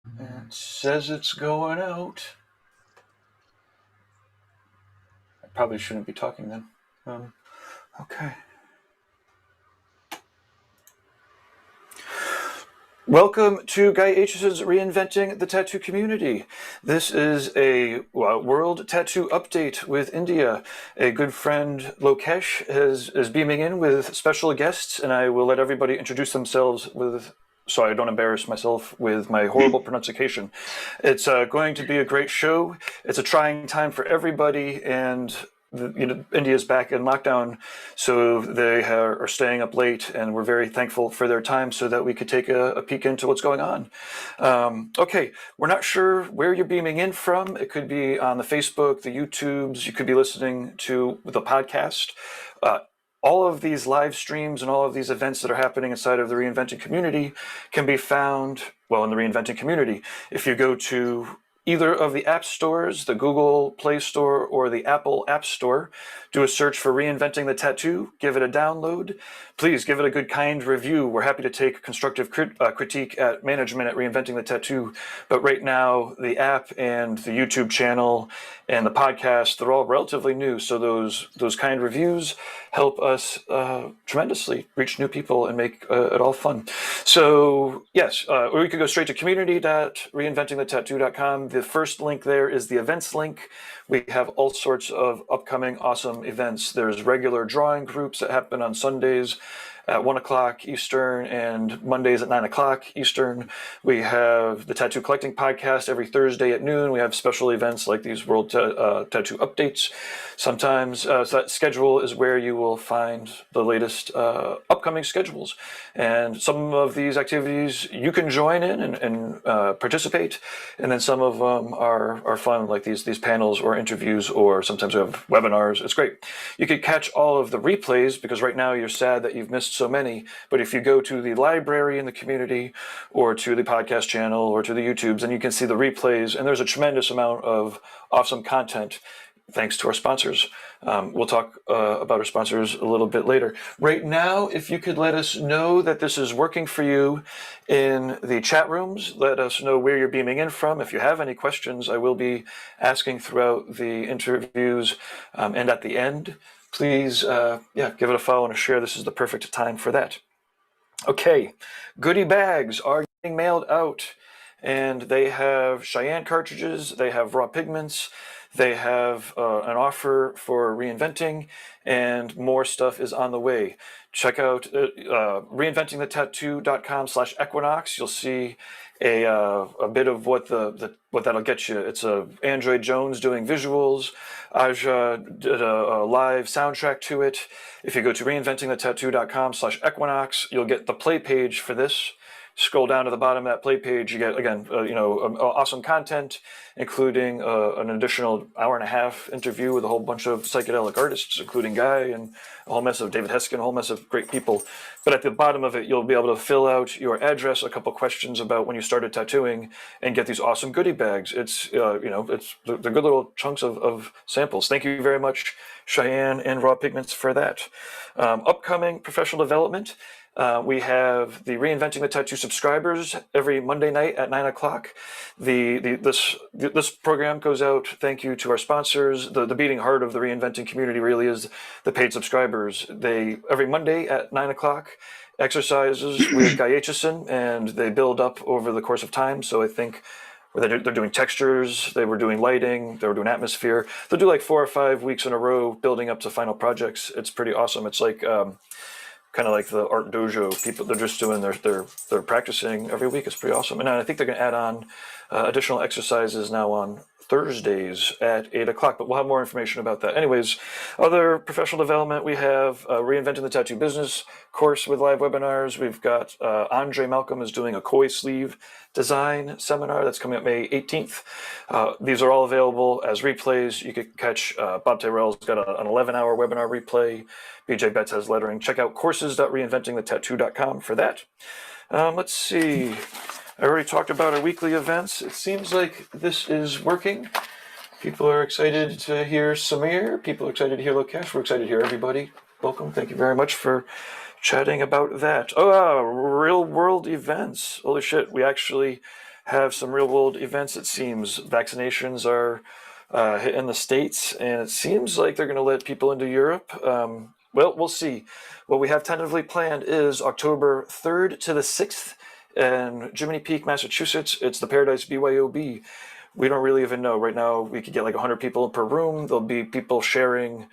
It says it's going out. I probably shouldn't be talking then. Okay. Welcome to Guy H's Reinventing the Tattoo Community. This is a world tattoo update with India. A good friend, Lokesh, is beaming in with special guests, and I will let everybody introduce themselves so I don't embarrass myself with my horrible pronunciation. It's going to be a great show. It's a trying time for everybody, and India's back in lockdown, so they are staying up late, and we're very thankful for their time so that we could take a peek into what's going on. Okay, we're not sure where you're beaming in from. It could be on the Facebook, the YouTubes. You could be listening to the podcast. All of these live streams and all of these events that are happening inside of the Reinventing community can be found, in the Reinventing community. If you go to either of the app stores, the Google Play Store or the Apple App Store, do a search for Reinventing the Tattoo, give it a download. Please give it a good, kind review. We're happy to take constructive critique at management at Reinventing the Tattoo. But right now, the app and the YouTube channel and the podcast, they're all relatively new. So those kind reviews help us tremendously reach new people and make it all fun. So yes, or we could go straight to community.reinventingthetattoo.com. The first link there is the events link. We have all sorts of upcoming awesome events. There's regular drawing groups that happen on Sundays at 1 o'clock Eastern and Mondays at 9 o'clock Eastern. We have the Tattoo Collecting Podcast every Thursday at noon. We have special events like these World Tattoo Updates. Sometimes, so that schedule is where you will find the latest upcoming schedules. And some of these activities you can join in and participate. And then some of them are fun, like these panels or interviews, or sometimes we have webinars. It's great. You could catch all of the replays because right now you're sad that you've missed so many. But if you go to the library in the community or to the podcast channel or to the YouTubes, and you can see the replays, and there's a tremendous amount of awesome content thanks to our sponsors. We'll talk about our sponsors a little bit later. Right now, if you could let us know that this is working for you in the chat rooms, let us know where you're beaming in from. If you have any questions, I will be asking throughout the interviews and at the end. Please, give it a follow and a share. This is the perfect time for that. Okay, goodie bags are getting mailed out, and they have Cheyenne cartridges, they have raw pigments, they have an offer for reinventing, and more stuff is on the way. Check out reinventingthetattoo.com/equinox. You'll see a bit of what that'll get you. It's Android Jones doing visuals. Aja did a live soundtrack to it. If you go to reinventingthetattoo.com/equinox, you'll get the play page for this. Scroll down to the bottom of that play page, you get, again, awesome content, including an additional hour-and-a-half interview with a whole bunch of psychedelic artists, including Guy and a whole mess of David Heskin, a whole mess of great people. But at the bottom of it, you'll be able to fill out your address, a couple questions about when you started tattooing, and get these awesome goodie bags. It's, they're good little chunks of samples. Thank you very much, Cheyenne and Raw Pigments, for that. Upcoming professional development. We have the Reinventing the Tattoo subscribers every Monday night at 9 o'clock. This program goes out thank you to our sponsors. The beating heart of the Reinventing community really is the paid subscribers. They, every Monday at 9 o'clock, exercises with Guy Aitchison, and they build up over the course of time. So I think they're doing textures, they were doing lighting, they were doing atmosphere. They'll do like 4 or 5 weeks in a row building up to final projects. It's pretty awesome. It's like kind of like the art dojo. People, they're just doing they're practicing every week. It's pretty awesome. And I think they're going to add on additional exercises now on Thursdays at 8 o'clock, but we'll have more information about that. Anyways, other professional development, we have Reinventing the Tattoo Business course with live webinars. We've got Andre Malcolm is doing a koi sleeve design seminar that's coming up May 18th. These are all available as replays. You could catch Bob Tyrrell's got an 11-hour webinar replay. BJ Betts has lettering. Check out courses.reinventingthetattoo.com for that. Let's see. I already talked about our weekly events. It seems like this is working. People are excited to hear Samir. People are excited to hear Lokesh. We're excited to hear everybody. Welcome. Thank you very much for chatting about that. Oh, real world events. Holy shit. We actually have some real world events. It seems vaccinations are hitting the States, and it seems like they're going to let people into Europe. Well, we'll see. What we have tentatively planned is October 3rd to the 6th in Jiminy Peak, Massachusetts. It's the Paradise BYOB. We don't really even know. Right now, we could get like 100 people per room. There'll be people sharing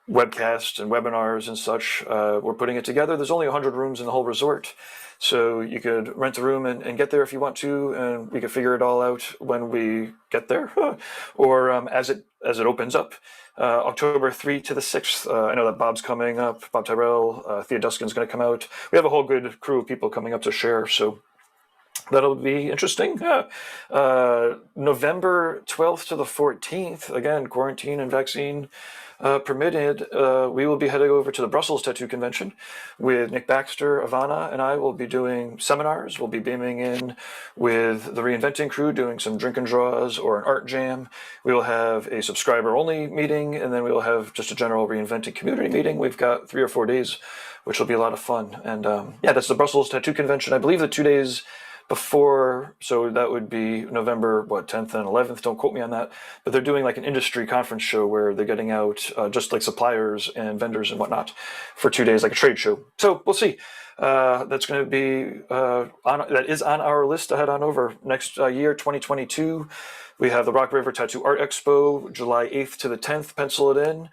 webcasts and webinars and such. We're putting it together. There's only 100 rooms in the whole resort. So you could rent a room and get there if you want to, and we could figure it all out when we get there, or as it opens up. October 3 to the 6th. I know that Bob's coming up. Bob Tyrell, Thea Duskin's going to come out. We have a whole good crew of people coming up to share. So that'll be interesting. November 12th to the 14th. Again, quarantine and vaccine permitted, we will be heading over to the Brussels Tattoo Convention with Nick Baxter, Ivana, and I will be doing seminars. We'll be beaming in with the Reinventing crew, doing some drink and draws or an art jam. We will have a subscriber-only meeting, and then we will have just a general Reinventing community meeting. We've got 3 or 4 days, which will be a lot of fun. And yeah, that's the Brussels Tattoo Convention. I believe the 2 days before, so that would be November 10th and 11th. Don't quote me on that, but they're doing like an industry conference show where they're getting out just like suppliers and vendors and whatnot for 2 days, like a trade show. So we'll see. That's going to be that is on our list to head on over next year, 2022. We have the Rock River Tattoo Art Expo, July 8th to the 10th. Pencil it in.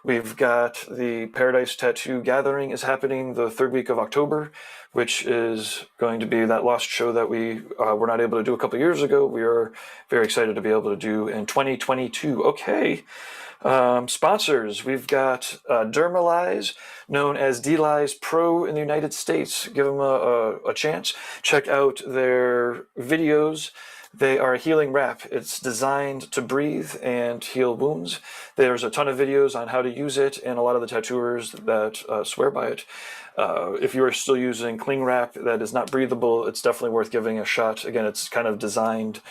We've got the Paradise Tattoo Gathering is happening the 3rd week of October, which is going to be that lost show that we were not able to do a couple years ago. We are very excited to be able to do in 2022. Okay. Sponsors, we've got Dermalize, known as D-Lize Pro in the United States. Give them a chance. Check out their videos. They are a healing wrap. It's designed to breathe and heal wounds. There's a ton of videos on how to use it, and a lot of the tattooers that swear by it. If you are still using cling wrap that is not breathable, it's definitely worth giving a shot. Again, it's kind of designed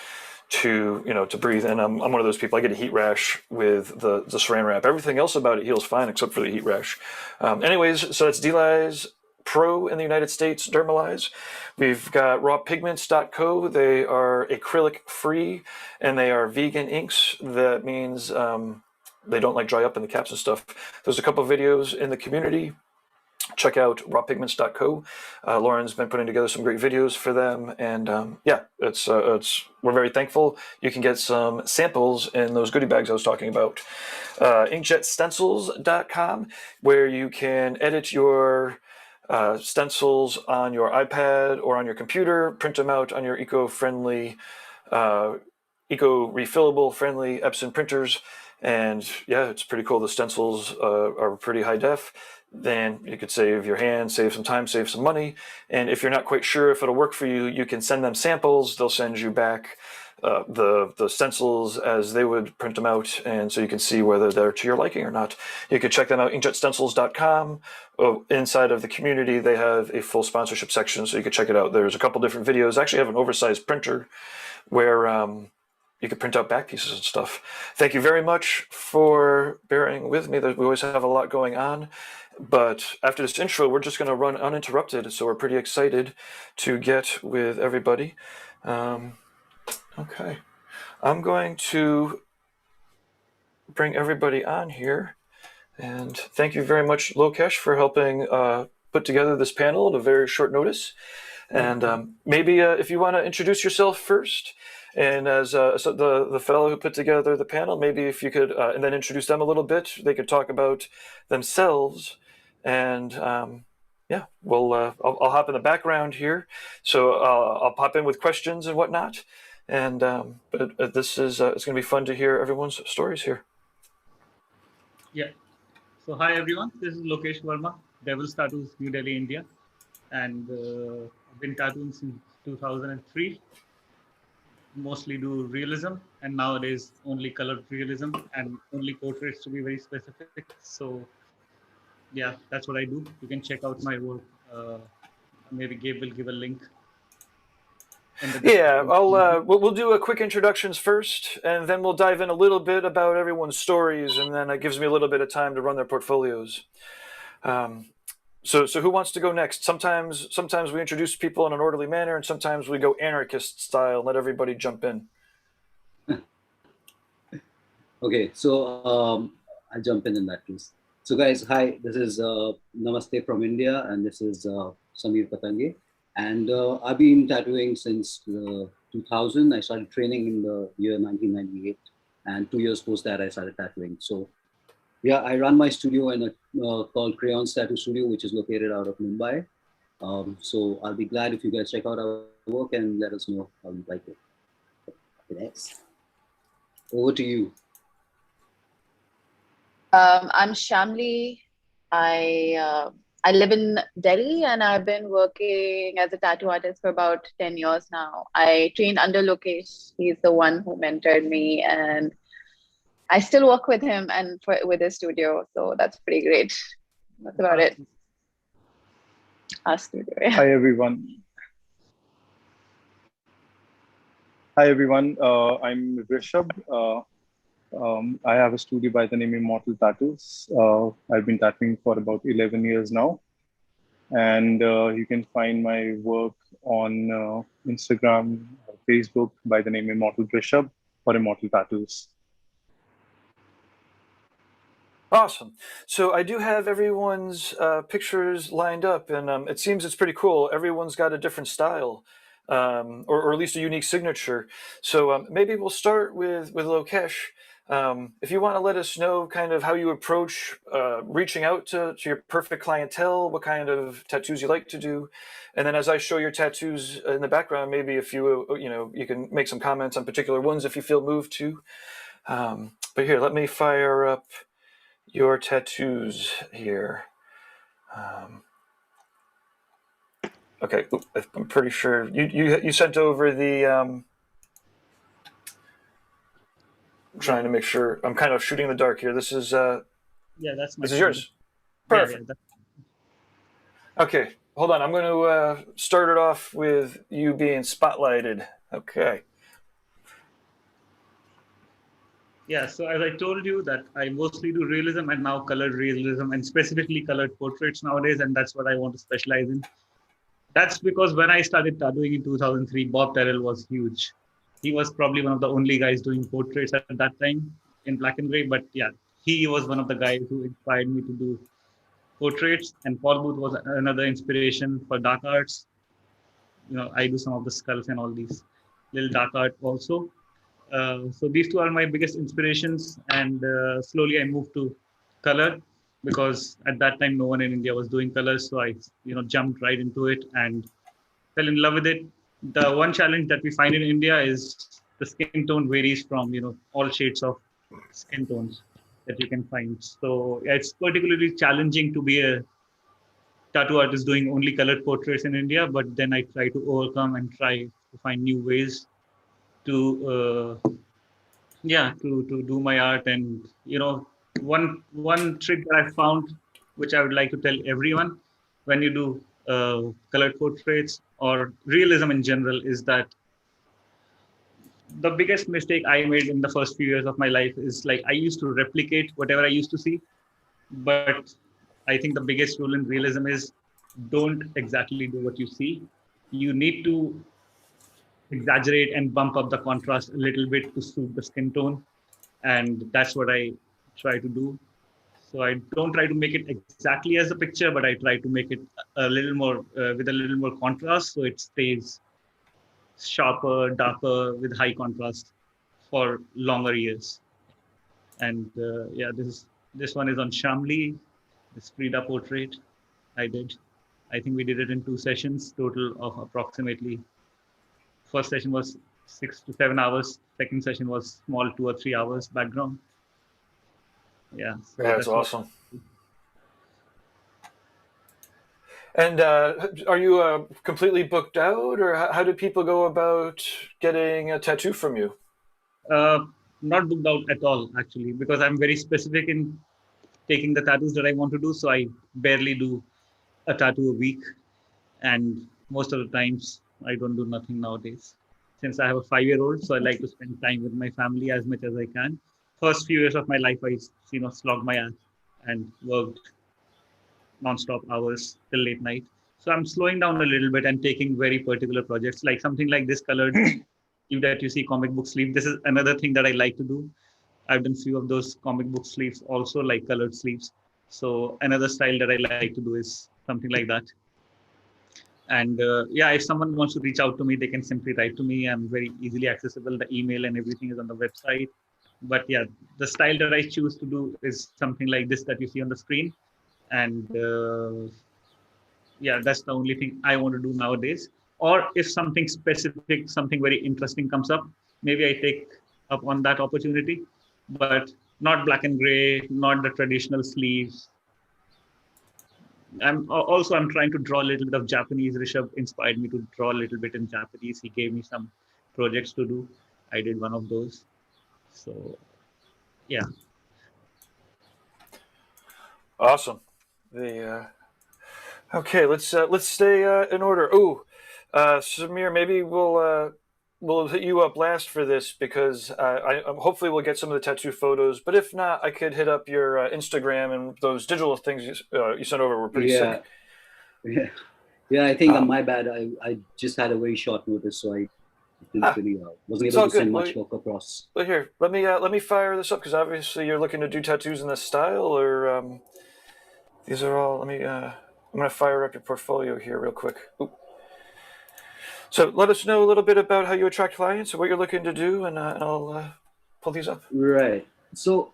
to breathe. And I'm one of those people. I get a heat rash with the saran wrap. Everything else about it heals fine except for the heat rash. Anyways, so it's D-Lize Pro in the United States, Dermalize. We've got rawpigments.co. They are acrylic free and they are vegan inks. That means they don't like dry up in the caps and stuff. There's a couple of videos in the community. Check out rawpigments.co. Lauren's been putting together some great videos for them, and yeah, it's we're very thankful. You can get some samples in those goodie bags I was talking about. Inkjetstencils.com, where you can edit your stencils on your iPad or on your computer, print them out on your eco-friendly, eco-refillable friendly Epson printers, and yeah, it's pretty cool. The stencils are pretty high def. Then you could save your hand, save some time, save some money. And if you're not quite sure if it'll work for you, you can send them samples. They'll send you back the stencils as they would print them out, and so you can see whether they're to your liking or not. You could check them out, inkjetstencils.com. Inside of the community, they have a full sponsorship section, so you could check it out. There's a couple different videos. I actually have an oversized printer where you could print out back pieces and stuff. Thank you very much for bearing with me. We always have a lot going on. But after this intro, we're just going to run uninterrupted, so we're pretty excited to get with everybody. Okay. I'm going to bring everybody on here. And thank you very much, Lokesh, for helping put together this panel at a very short notice. And maybe if you want to introduce yourself first, and as so the fellow who put together the panel, maybe if you could, and then introduce them a little bit, they could talk about themselves. And yeah, I'll hop in the background here. So I'll pop in with questions and whatnot. And but this is it's going to be fun to hear everyone's stories here. Yeah. So hi everyone, this is Lokesh Verma, Devil's Tattoos, New Delhi, India, and I've been tattooing since 2003. Mostly do realism, and nowadays only colored realism and only portraits, to be very specific. So yeah, that's what I do. You can check out my work. Maybe Gabe will give a link. Yeah, we'll do a quick introductions first, and then we'll dive in a little bit about everyone's stories, and then it gives me a little bit of time to run their portfolios. So who wants to go next? Sometimes we introduce people in an orderly manner, and sometimes we go anarchist style and let everybody jump in. Okay, so I'll jump in that case. So guys, hi, this is Namaste from India, and this is Samir Patange. And I've been tattooing since 2000. I started training in the year 1998, and 2 years post that, I started tattooing. So yeah, I run my studio in a called Crayons Tattoo Studio, which is located out of Mumbai. So I'll be glad if you guys check out our work and let us know how you like it. Next, over to you. I'm Shyamli. I live in Delhi and I've been working as a tattoo artist for about 10 years now. I trained under Lokesh. He's the one who mentored me, and I still work with him and with his studio. So that's pretty great. That's about it. Our studio. Yeah. Hi everyone. I'm Rishabh. I have a studio by the name Immortal Tattoos. I've been tattooing for about 11 years now. And you can find my work on Instagram, Facebook by the name Immortal Rishabh or Immortal Tattoos. Awesome. So I do have everyone's pictures lined up, and it seems it's pretty cool. Everyone's got a different style, or at least a unique signature. So maybe we'll start with Lokesh. If you want to let us know kind of how you approach reaching out to your perfect clientele, what kind of tattoos you like to do, and then as I show your tattoos in the background, maybe if you can make some comments on particular ones if you feel moved to. But here, let me fire up your tattoos here. Okay, I'm pretty sure you sent over the. I'm trying to make sure. I'm kind of shooting in the dark here. This is. Yeah, that's my. This is yours. Perfect. Okay, hold on. I'm going to start it off with you being spotlighted. Okay. Yeah, so as I told you that I mostly do realism and now colored realism and specifically colored portraits nowadays, and that's what I want to specialize in. That's because when I started tattooing in 2003, Bob Terrell was huge. He was probably one of the only guys doing portraits at that time in black and gray, but yeah, he was one of the guys who inspired me to do portraits, and Paul Booth was another inspiration for dark arts. I do some of the skulls and all these little dark art also. So these two are my biggest inspirations, and slowly I moved to color because at that time no one in India was doing colors. So I, jumped right into it and fell in love with it. The one challenge that we find in India is the skin tone varies from all shades of skin tones that you can find. So it's particularly challenging to be a tattoo artist doing only colored portraits in India. But then I try to overcome and try to find new ways to to do my art. And one trick that I found, which I would like to tell everyone, when you do colored portraits or realism in general, is that the biggest mistake I made in the first few years of my life is like I used to replicate whatever I used to see. But I think the biggest rule in realism is don't exactly do what you see. You need to exaggerate and bump up the contrast a little bit to suit the skin tone. And that's what I try to do. So I don't try to make it exactly as a picture, but I try to make it a little more with a little more contrast, so it stays sharper, darker, with high contrast for longer years. And this one is on Shyamli, this Frida portrait I did. I think we did it in 2 sessions, total of approximately. First session was 6 to 7 hours. Second session was small 2 or 3 hours background. Yeah. So that's awesome. And are you completely booked out, or how do people go about getting a tattoo from you? Not booked out at all, actually, because I'm very specific in taking the tattoos that I want to do. So I barely do a tattoo a week. And most of the times I don't do nothing nowadays. Since I have a 5-year-old, so I like to spend time with my family as much as I can. First few years of my life, I slogged my ass and worked. non-stop hours till late night. So I'm slowing down a little bit and taking very particular projects, like something like this colored sleeve that you see, comic book sleeve. This is another thing that I like to do. I've done few of those comic book sleeves also, like colored sleeves. So another style that I like to do is something like that. And yeah, if someone wants to reach out to me, they can simply write to me. I'm very easily accessible. The email and everything is on the website. But yeah, the style that I choose to do is something like this that you see on the screen. And yeah, that's the only thing I want to do nowadays. Or if something specific, something very interesting comes up, maybe I take up on that opportunity. But not black and gray, not the traditional sleeves. I'm trying to draw a little bit of Japanese. Rishabh inspired me to draw a little bit in Japanese. He gave me some projects to do. I did one of those. So yeah. Awesome. The okay, let's stay in order. Ooh, Samir, maybe we'll hit you up last for this because hopefully we'll get some of the tattoo photos. But if not, I could hit up your Instagram, and those digital things you sent over were pretty sick. Yeah, yeah. I think my bad. I just had a very short notice, so I didn't really wasn't able to send much work across. But here, let me fire this up because obviously you're looking to do tattoos in this style, or these are all. Let me. I'm gonna fire up your portfolio here real quick. Ooh. So let us know a little bit about how you attract clients and what you're looking to do, and I'll pull these up. Right. So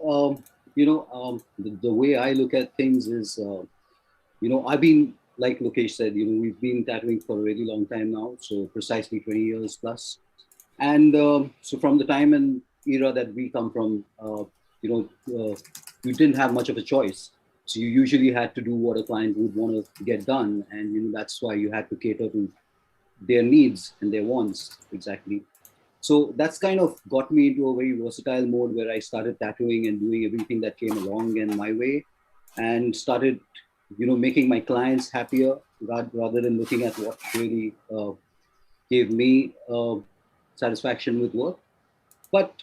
the way I look at things is I've been, like Lokesh said, we've been tattooing for a really long time now, so precisely 20 years plus. And so from the time and era that we come from, you didn't have much of a choice. So you usually had to do what a client would want to get done. And that's why you had to cater to their needs and their wants, exactly. So that's kind of got me into a very versatile mode where I started tattooing and doing everything that came along in my way, and started making my clients happier rather than looking at what really gave me satisfaction with work. But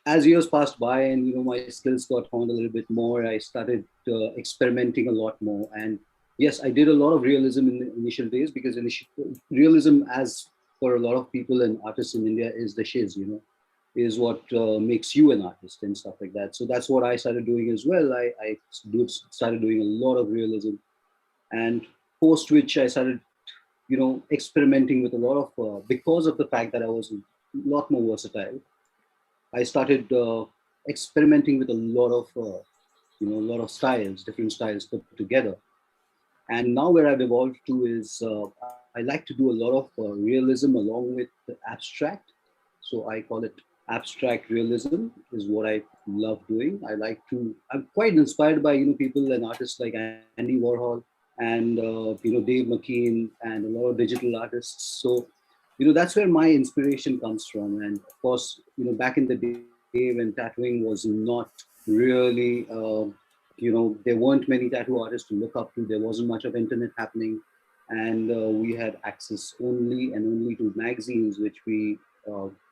as years passed by and my skills got honed a little bit more, I started experimenting a lot more. And yes, I did a lot of realism in the initial days, because realism, as for a lot of people and artists in India, is the shiz, is what makes you an artist and stuff like that. So that's what I started doing as well. I started doing a lot of realism, and post which I started, experimenting with a lot of, because of the fact that I was a lot more versatile, I started experimenting with a lot of, styles, different styles put together. And now where I've evolved to is I like to do a lot of realism along with the abstract. So I call it abstract realism is what I love doing. I'm quite inspired by, people and artists like Andy Warhol and, Dave McKean and a lot of digital artists. So, that's where my inspiration comes from. And of course, back in the day when tattooing was not really, there weren't many tattoo artists to look up to. There wasn't much of internet happening. And we had access only and only to magazines, which we,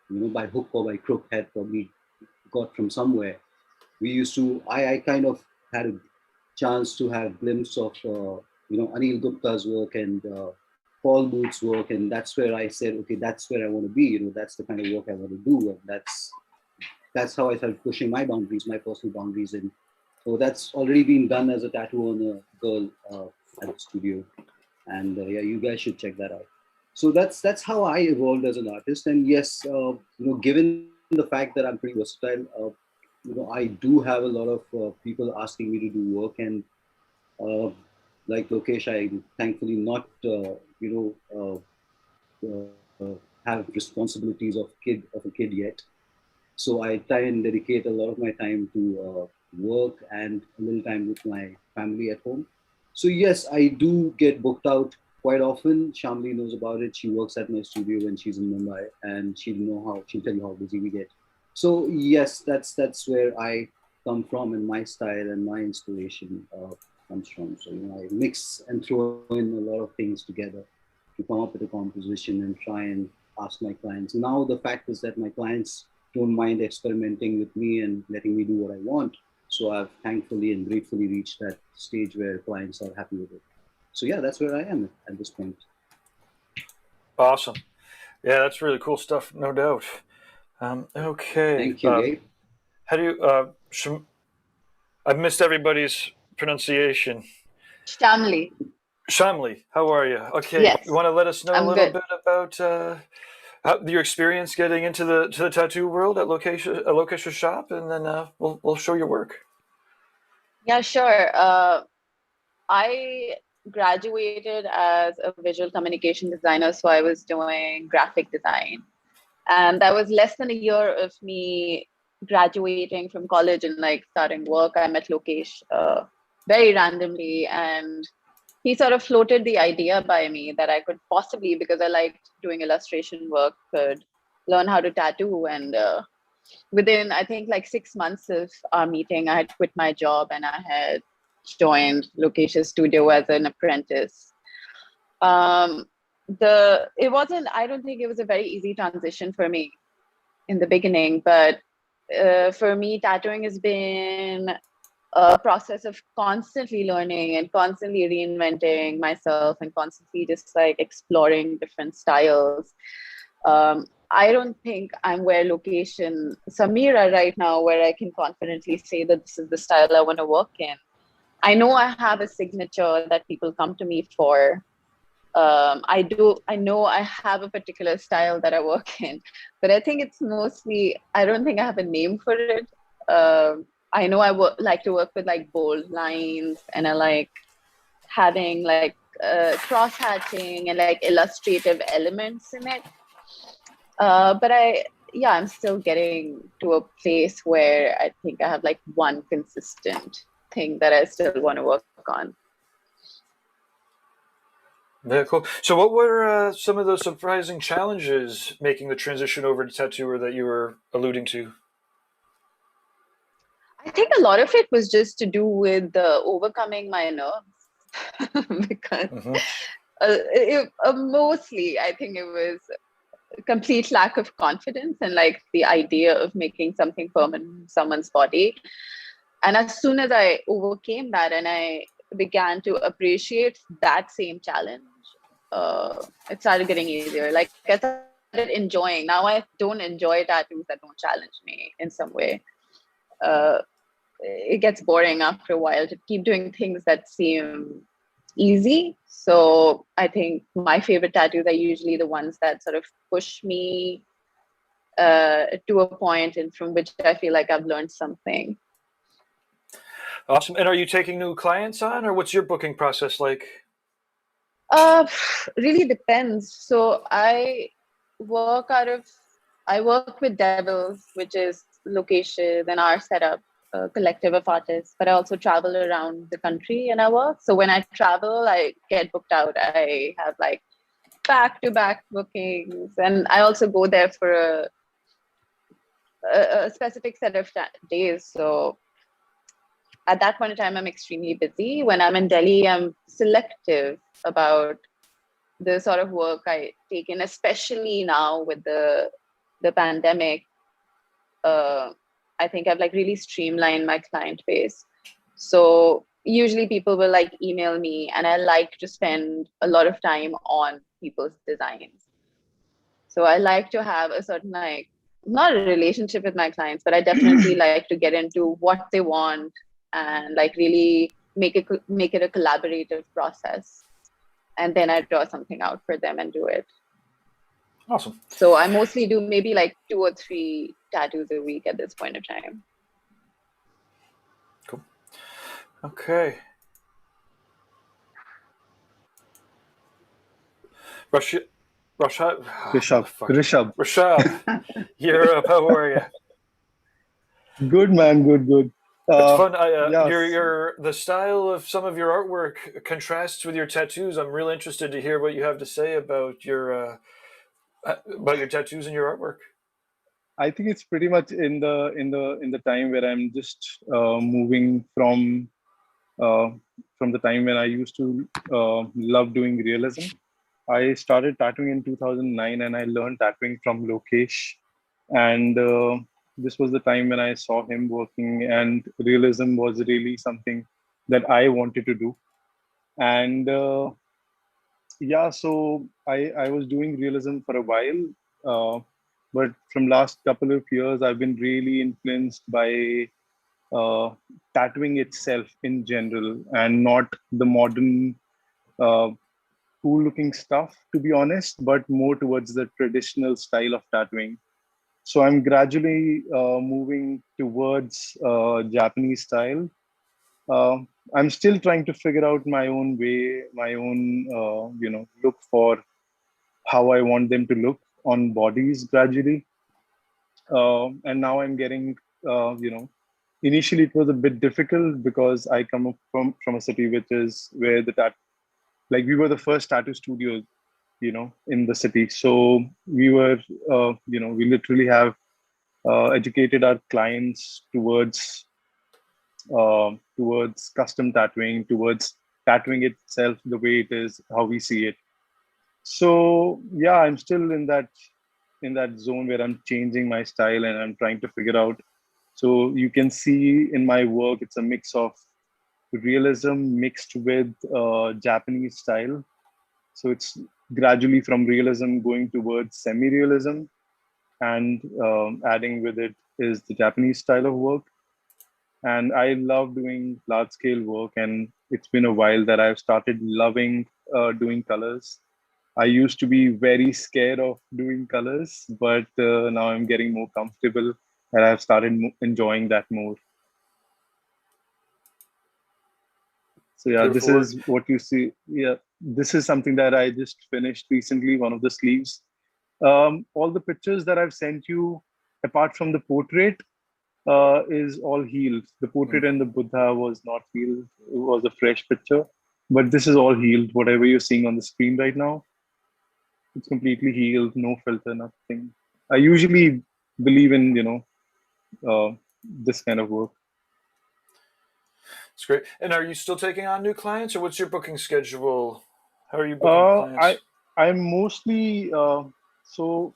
by hook or by crook had probably got from somewhere. We used to, I kind of had a chance to have glimpse of, Anil Gupta's work and Paul Booth's work. And that's where I said, okay, that's where I want to be. That's the kind of work I want to do. And that's how I started pushing my boundaries, my personal boundaries. And so that's already been done as a tattoo on a girl at the studio. And yeah, you guys should check that out. So that's how I evolved as an artist. And yes, given the fact that I'm pretty versatile, I do have a lot of people asking me to do work. And like Lokesh, I thankfully not, have responsibilities of a kid yet. So I try and dedicate a lot of my time to work and a little time with my family at home. So yes, I do get booked out quite often. Shyamli knows about it. She works at my studio when she's in Mumbai, and she'll tell you how busy we get. So yes, that's where I come from, and my style and my inspiration comes from. So I mix and throw in a lot of things together to come up with a composition and try and ask my clients. Now the fact is that my clients don't mind experimenting with me and letting me do what I want. So I've thankfully and gratefully reached that stage where clients are happy with it. So yeah, that's where I am at this point. Awesome. Yeah, that's really cool stuff, no doubt. Okay. Thank you, Gabe. How do you? I've missed everybody's pronunciation. Shyamli. Shyamli, how are you? Okay, Yes, you want to let us know a I'm little good. bit about your experience getting into the tattoo world at Lokesh's shop, and then we'll show your work. Yeah, sure. I graduated as a visual communication designer, so I was doing graphic design. And that was less than a year of me graduating from college and like starting work. I met Lokesh very randomly, and he sort of floated the idea by me that I could possibly, because I liked doing illustration work, could learn how to tattoo. And within, I think, like 6 months of our meeting, I had quit my job and I had joined Lokesh's studio as an apprentice. It wasn't, I don't think it was a very easy transition for me in the beginning, but for me, tattooing has been a process of constantly learning and constantly reinventing myself and constantly just like exploring different styles. I don't think I'm where Lokesh and Samir are right now, where I can confidently say that this is the style I want to work in. I know I have a signature that people come to me for. I know I have a particular style that I work in, but I think it's mostly, I don't think I have a name for it. I know I like to work with like bold lines, and I like having like cross hatching and like illustrative elements in it. But I'm still getting to a place where I think I have like one consistent thing that I still want to work on. Very cool. So, what were some of the surprising challenges making the transition over to tattooer that you were alluding to? I think a lot of it was just to do with overcoming my nerves because mostly I think it was a complete lack of confidence and like the idea of making something permanent in someone's body. And as soon as I overcame that and I began to appreciate that same challenge, it started getting easier. Like I started enjoying. Now I don't enjoy tattoos that don't challenge me in some way. It gets boring after a while to keep doing things that seem easy. So I think my favorite tattoos are usually the ones that sort of push me to a point and from which I feel like I've learned something. Awesome. And are you taking new clients on, or what's your booking process like? Really depends. So I work with Devils, which is location and our setup, a collective of artists, but I also travel around the country and I work. So when I travel, I get booked out. I have like back-to-back bookings, and I also go there for a specific set of days. So at that point in time, I'm extremely busy. When I'm in Delhi, I'm selective about the sort of work I take in, especially now with the pandemic. I think I've like really streamlined my client base. So usually people will like email me, and I like to spend a lot of time on people's designs. So I like to have a certain like, not a relationship with my clients, but I definitely like to get into what they want and like really make it a collaborative process. And then I draw something out for them and do it. Awesome. So I mostly do maybe like 2 or 3 tattoos a week at this point of time. Cool. Okay. Rishabh, you're up. How are you? Good, man. Good. It's fun. Yes. The style of some of your artwork contrasts with your tattoos. I'm really interested to hear what you have to say about your tattoos and your artwork. I think it's pretty much in the time where I'm just moving from the time when I used to love doing realism. I started tattooing in 2009, and I learned tattooing from Lokesh. And this was the time when I saw him working, and realism was really something that I wanted to do. And yeah, so I was doing realism for a while, but from last couple of years, I've been really influenced by uh, tattooing itself in general, and not the modern uh, cool looking stuff, to be honest, but more towards the traditional style of tattooing. So I'm gradually moving towards Japanese style. uh, I'm still trying to figure out my own way, my own look for how I want them to look on bodies gradually. And now I'm getting, initially it was a bit difficult because I come up from a city which is where like we were the first tattoo studio, in the city. So we were, we literally have educated our clients towards custom tattooing, towards tattooing itself the way it is, how we see it. So yeah, I'm still in that zone where I'm changing my style and I'm trying to figure out. So you can see in my work, it's a mix of realism mixed with Japanese style. So it's gradually from realism going towards semi-realism, and adding with it is the Japanese style of work. And I love doing large scale work, and it's been a while that I've started loving doing colors. I used to be very scared of doing colors, but now I'm getting more comfortable, and I've started enjoying that more. So yeah, this Beautiful work. is what you see. Yeah, this is something that I just finished recently, one of the sleeves. All the pictures that I've sent you, apart from the portrait, is all healed. The portrait and the Buddha was not healed. It was a fresh picture, but this is all healed. Whatever you're seeing on the screen right now, it's completely healed, no filter, nothing. I usually believe in, this kind of work. It's great. And are you still taking on new clients, or what's your booking schedule? How are you booking clients? I'm mostly, so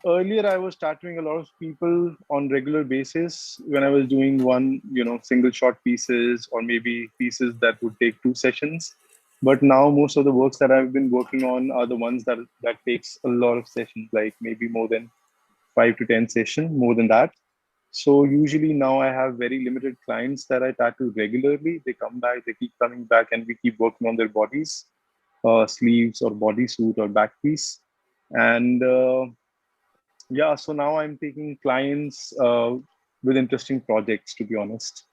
earlier I was tattooing a lot of people on regular basis when I was doing one, single shot pieces, or maybe pieces that would take 2 sessions. But now most of the works that I've been working on are the ones that takes a lot of sessions, like maybe more than 5 to 10 sessions, more than that. So usually now I have very limited clients that I tattoo regularly. They come back, they keep coming back, and we keep working on their bodies, sleeves or bodysuit or back piece. And yeah, so now I'm taking clients with interesting projects, to be honest.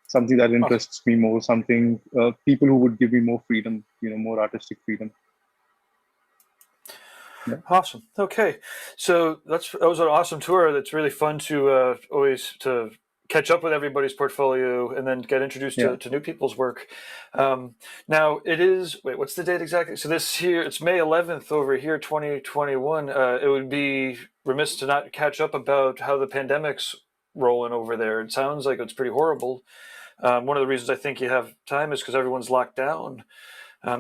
Something that interests me more, something, people who would give me more freedom, more artistic freedom. Yeah. Awesome. Okay, so that was an awesome tour. That's really fun to always to catch up with everybody's portfolio and then get introduced to new people's work. Now it is, wait, what's the date exactly? So this here, it's May 11th over here, 2021. It would be remiss to not catch up about how the pandemic's rolling over there. It sounds like it's pretty horrible. One of the reasons I think you have time is because everyone's locked down.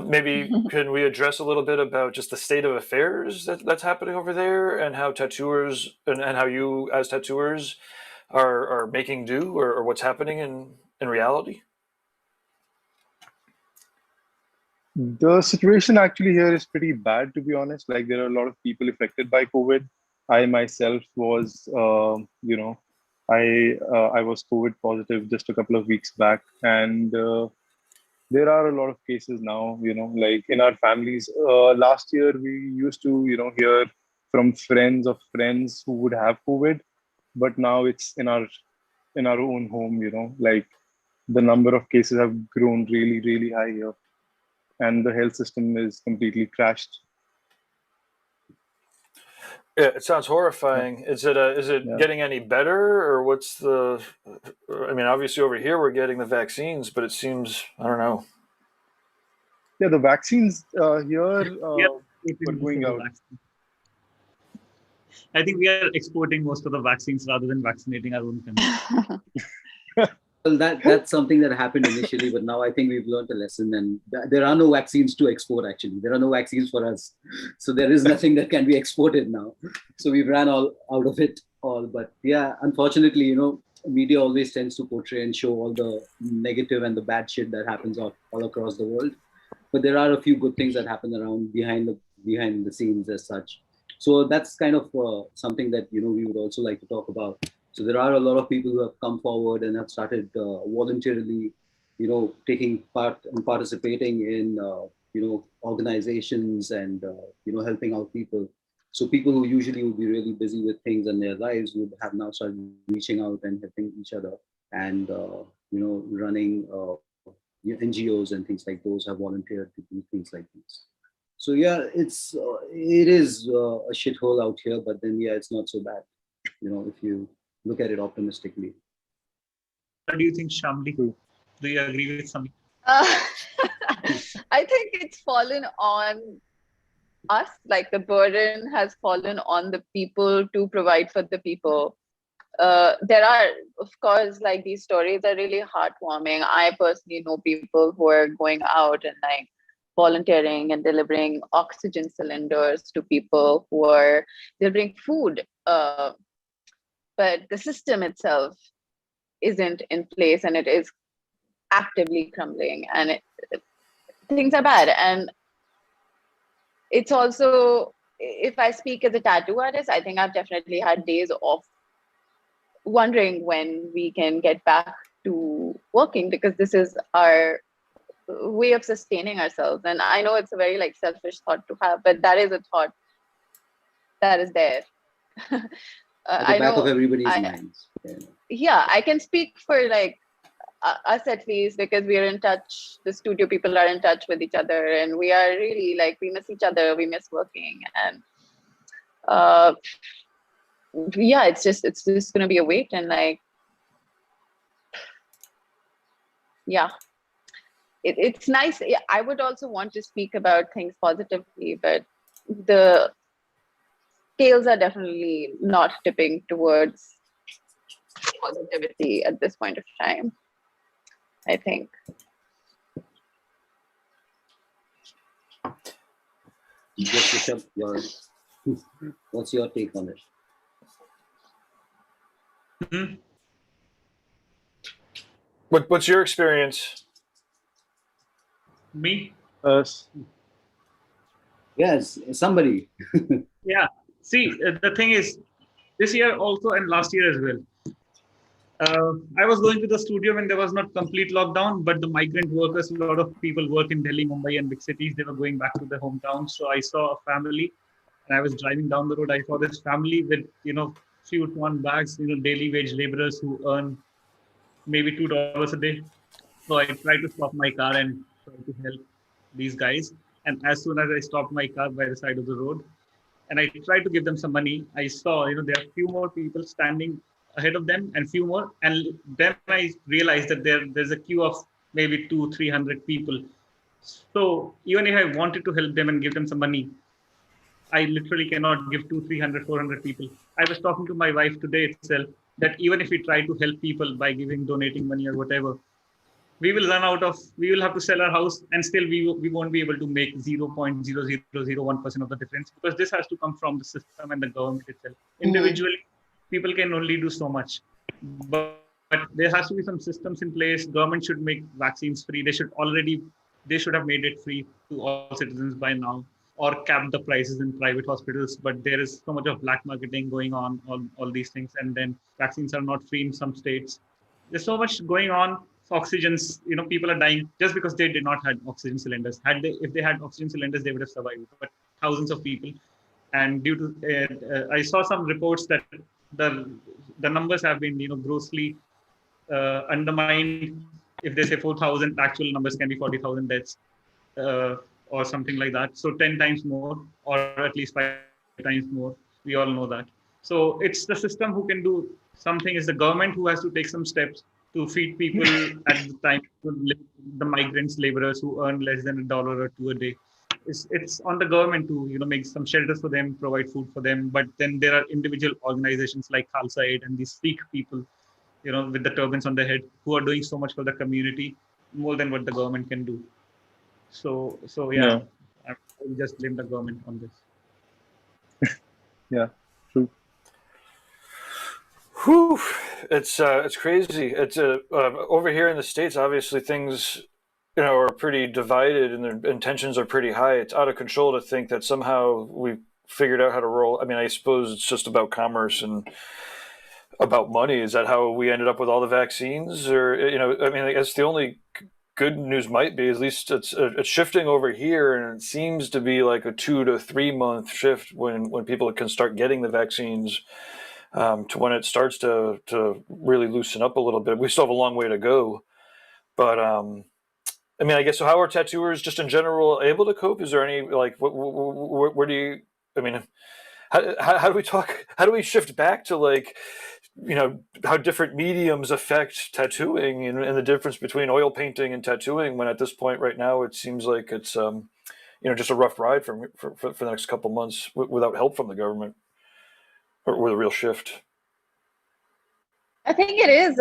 Maybe can we address a little bit about just the state of affairs that's happening over there, and how tattooers and how you as tattooers are making do, or what's happening in reality? The situation actually here is pretty bad, to be honest. Like, there are a lot of people affected by COVID. I myself was, I was COVID positive just a couple of weeks back, and there are a lot of cases now. Like in our families. Last year we used to, hear from friends of friends who would have COVID, but now it's in our own home. Like, the number of cases have grown really, really high here, and the health system is completely crashed. Yeah, it sounds horrifying. Yeah. Is it getting any better, or what's the? I mean, obviously over here we're getting the vaccines, but it seems, I don't know. Yeah, the vaccines here are going out. I think we are exporting most of the vaccines rather than vaccinating our own country. Well, that's something that happened initially, but now I think we've learned a lesson, and there are no vaccines to export. Actually, there are no vaccines for us, so there is nothing that can be exported now. So we've ran all out of it all. But yeah, unfortunately, media always tends to portray and show all the negative and the bad shit that happens all across the world. But there are a few good things that happen around behind the scenes as such. So that's kind of something that we would also like to talk about. So there are a lot of people who have come forward and have started voluntarily, taking part and participating in organizations and helping out people. So people who usually would be really busy with things in their lives would have now started reaching out and helping each other and running NGOs and things like those have volunteered to do things like this. So yeah, it is a shithole out here, but then yeah, it's not so bad, if you look at it optimistically. What do you think, Shyamli? Do you agree with something? I think it's fallen on us, like the burden has fallen on the people to provide for the people. There are, of course, like these stories are really heartwarming. I personally know people who are going out and like volunteering and delivering oxygen cylinders to people who are delivering food. But the system itself isn't in place and it is actively crumbling and things are bad. And it's also, if I speak as a tattoo artist, I think I've definitely had days of wondering when we can get back to working, because this is our way of sustaining ourselves. And I know it's a very like selfish thought to have, but that is a thought that is there. At the back of everybody's minds. Yeah, I can speak for like us at least, because we are in touch, the studio people are in touch with each other, and we are really like, we miss each other, we miss working. And yeah, it's just gonna be a wait. And like, yeah, it's nice. I would also want to speak about things positively, but the scales are definitely not tipping towards positivity at this point of time, I think. Yes, Rishabh, what's your take on it? Mm-hmm. What's your experience? Me? Yes, somebody. Yeah. See, the thing is, this year also and last year as well. I was going to the studio when there was not complete lockdown, but the migrant workers, a lot of people work in Delhi, Mumbai, and big cities. They were going back to their hometown. So I saw a family, and I was driving down the road. I saw this family with few ton bags, daily wage laborers who earn maybe $2 a day. So I tried to stop my car and try to help these guys. And as soon as I stopped my car by the side of the road, and I tried to give them some money, I saw, there are few more people standing ahead of them and few more. And then I realized that there's a queue of maybe 200-300 people. So even if I wanted to help them and give them some money, I literally cannot give 200-300-400 people. I was talking to my wife today itself that even if we try to help people by donating money or whatever, we will have to sell our house, and still we won't be able to make 0.0001% of the difference, because this has to come from the system and the government itself. Individually, people can only do so much, but there has to be some systems in place. Government should make vaccines free. They should have made it free to all citizens by now, or cap the prices in private hospitals. But there is so much of black marketing going on, all these things, and then vaccines are not free in some states. There's so much going on. Oxygens, people are dying just because they did not have oxygen cylinders. If they had oxygen cylinders, they would have survived. But thousands of people, and due to I saw some reports that the numbers have been grossly undermined. If they say 4,000, actual numbers can be 40,000 deaths or something like that. So 10 times more, or at least 5 times more. We all know that. So it's the system who can do something. Is the government who has to take some steps to feed people at the time, the migrants, laborers who earn less than $1 or $2 a day. It's on the government to make some shelters for them, provide food for them. But then there are individual organizations like Khalsa Aid and these Sikh people, with the turbans on their head, who are doing so much for the community, more than what the government can do. So yeah. I will just blame the government on this. Yeah, true. Whew, it's crazy. It's over here in the States. Obviously, things are pretty divided, and their tensions are pretty high. It's out of control to think that somehow we figured out how to roll. I mean, I suppose it's just about commerce and about money. Is that how we ended up with all the vaccines? Or I mean, I guess the only good news might be at least it's shifting over here, and it seems to be like a 2 to 3 month shift when people can start getting the vaccines. To when it starts to really loosen up a little bit. We still have a long way to go, but I mean, I guess so. How are tattooers just in general able to cope? Is there any like where do you? I mean, how do we talk? How do we shift back to like how different mediums affect tattooing and the difference between oil painting and tattooing? When at this point right now it seems like it's just a rough ride for the next couple months without help from the government. Or with a real shift? I think it is.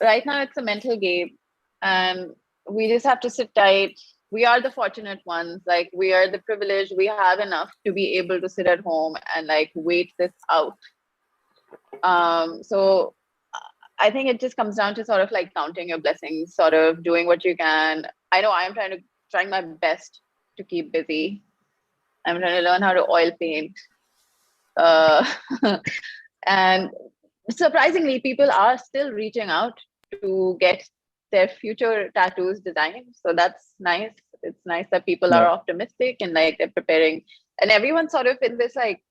Right now, it's a mental game, and we just have to sit tight. We are the fortunate ones. Like, we are the privileged. We have enough to be able to sit at home and like wait this out. So I think it just comes down to sort of like counting your blessings, sort of doing what you can. I know I'm trying my best to keep busy. I'm trying to learn how to oil paint. And surprisingly, people are still reaching out to get their future tattoos designed. So that's nice. It's nice that people are optimistic and like they're preparing. And everyone's sort of in this like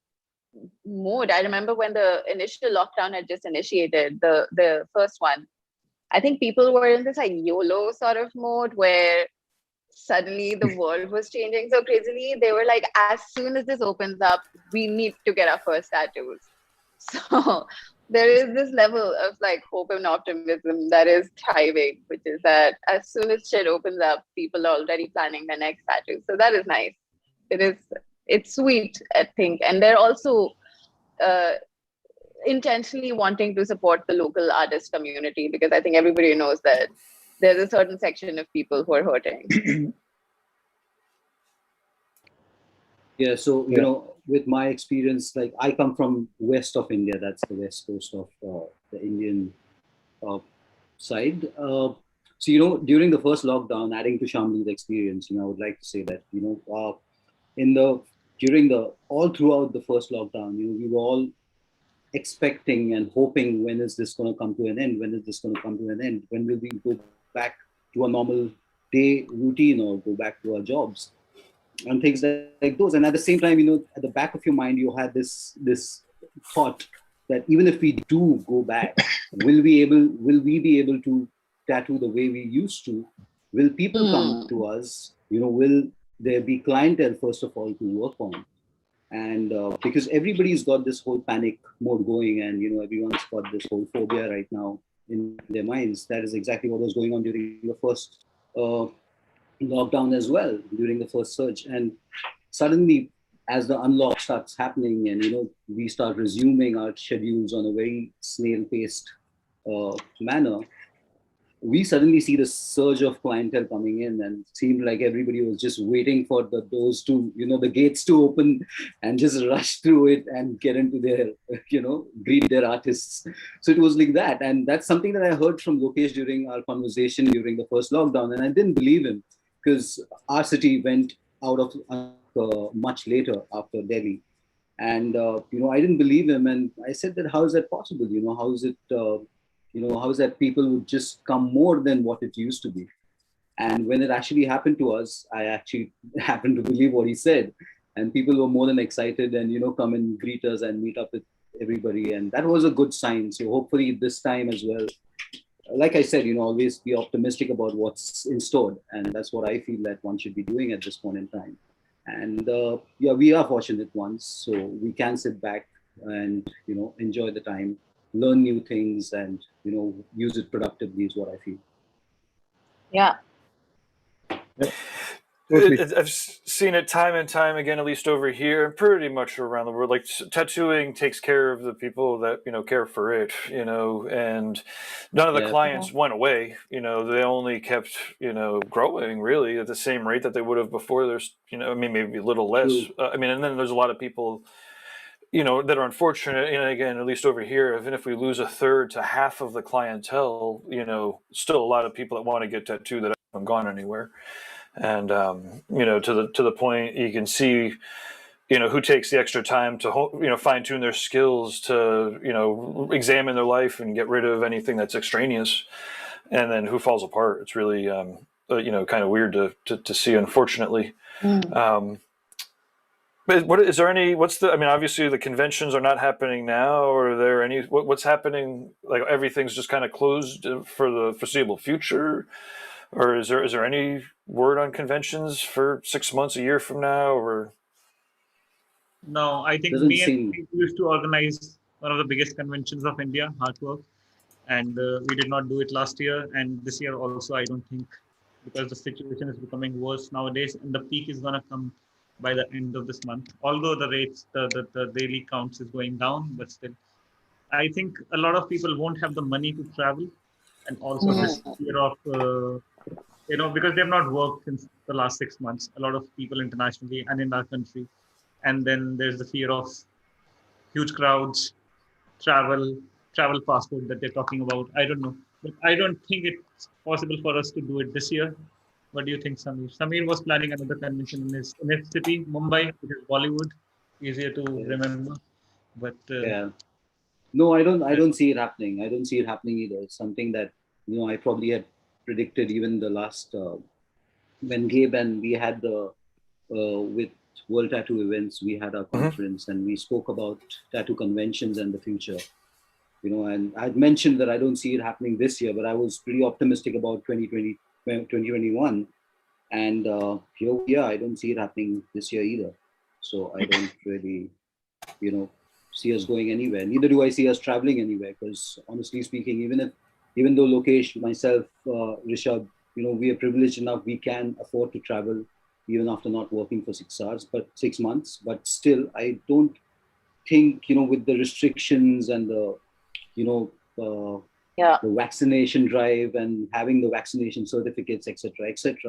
mode. I remember when the initial lockdown had just initiated, the first one. I think people were in this like YOLO sort of mode where suddenly the world was changing so crazily. They were like, as soon as this opens up, we need to get our first tattoos. So there is this level of like hope and optimism that is thriving, which is that as soon as shit opens up, people are already planning their next tattoo. So that is nice. It's sweet, I think. And they're also intentionally wanting to support the local artist community, because I think everybody knows that there's a certain section of people who are hurting. Yeah, so with my experience, like I come from west of India, that's the west coast of the Indian side. So during the first lockdown, adding to Shyamli's experience, I would like to say that all throughout the first lockdown, we were all expecting and hoping, when is this going to come to an end? When is this going to come to an end? When will we go back to a normal day routine or go back to our jobs and things like those? And at the same time, at the back of your mind, you had this thought that even if we do go back, will we be able to tattoo the way we used to? Will people come to us? Will there be clientele, first of all, to work on? And because everybody's got this whole panic mode going, and everyone's got this whole phobia right now in their minds. That is exactly what was going on during the first lockdown as well, during the first surge. And suddenly, as the unlock starts happening, and we start resuming our schedules on a very snail-paced manner, we suddenly see the surge of clientele coming in, and it seemed like everybody was just waiting for the doors to, the gates to open and just rush through it and get into their, greet their artists. So it was like that. And that's something that I heard from Lokesh during our conversation during the first lockdown. And I didn't believe him, because our city went out of much later after Delhi. And, I didn't believe him. And I said that, how is that possible? How is it, how is that people would just come more than what it used to be? And when it actually happened to us, I actually happened to believe what he said. And people were more than excited and, come and greet us and meet up with everybody. And that was a good sign. So hopefully this time as well, like I said, always be optimistic about what's in store. And that's what I feel that one should be doing at this point in time. And we are fortunate ones. So we can sit back and, enjoy the time, learn new things, and use it productively is what I feel. Yeah. I've seen it time and time again, at least over here, pretty much around the world. Like, tattooing takes care of the people that care for it, and none of the clients went away. They only kept growing really at the same rate that they would have before. There's maybe a little less. And then there's a lot of people that are unfortunate. And again, at least over here, even if we lose a third to half of the clientele, still a lot of people that want to get tattooed that haven't gone anywhere. And to the point, you can see who takes the extra time to fine tune their skills, to examine their life and get rid of anything that's extraneous, and then who falls apart. It's really kind of weird to see, unfortunately. But obviously the conventions are not happening now, or are there any, what's happening? Like everything's just kind of closed for the foreseeable future, or is there any word on conventions for 6 months, a year from now, or? No, I think Doesn't me and seem- Steve used to organize one of the biggest conventions of India, Heartwork, and we did not do it last year, and this year also I don't think, because the situation is becoming worse nowadays, and the peak is gonna come by the end of this month. Although the rates, the daily counts is going down, but still, I think a lot of people won't have the money to travel, and also this fear of because they have not worked since the last 6 months. A lot of people internationally and in our country, and then there's the fear of huge crowds, travel passport that they're talking about. I don't know, but I don't think it's possible for us to do it this year. What do you think, Samir? Samir was planning another convention in his city, Mumbai, which is Bollywood, easier to remember. But Yeah. No, I don't see it happening. I don't see it happening either. It's something that, I probably had predicted even the last, when Gabe and we had with World Tattoo Events, we had our conference and we spoke about tattoo conventions and the future. And I'd mentioned that I don't see it happening this year, but I was pretty optimistic about 2021. And here we are. I don't see it happening this year either. So I don't really, see us going anywhere. Neither do I see us traveling anywhere, because honestly speaking, even though Lokesh, myself, Rishabh, we are privileged enough, we can afford to travel even after not working for 6 months. But still, I don't think, with the restrictions and the vaccination drive and having the vaccination certificates, etc.,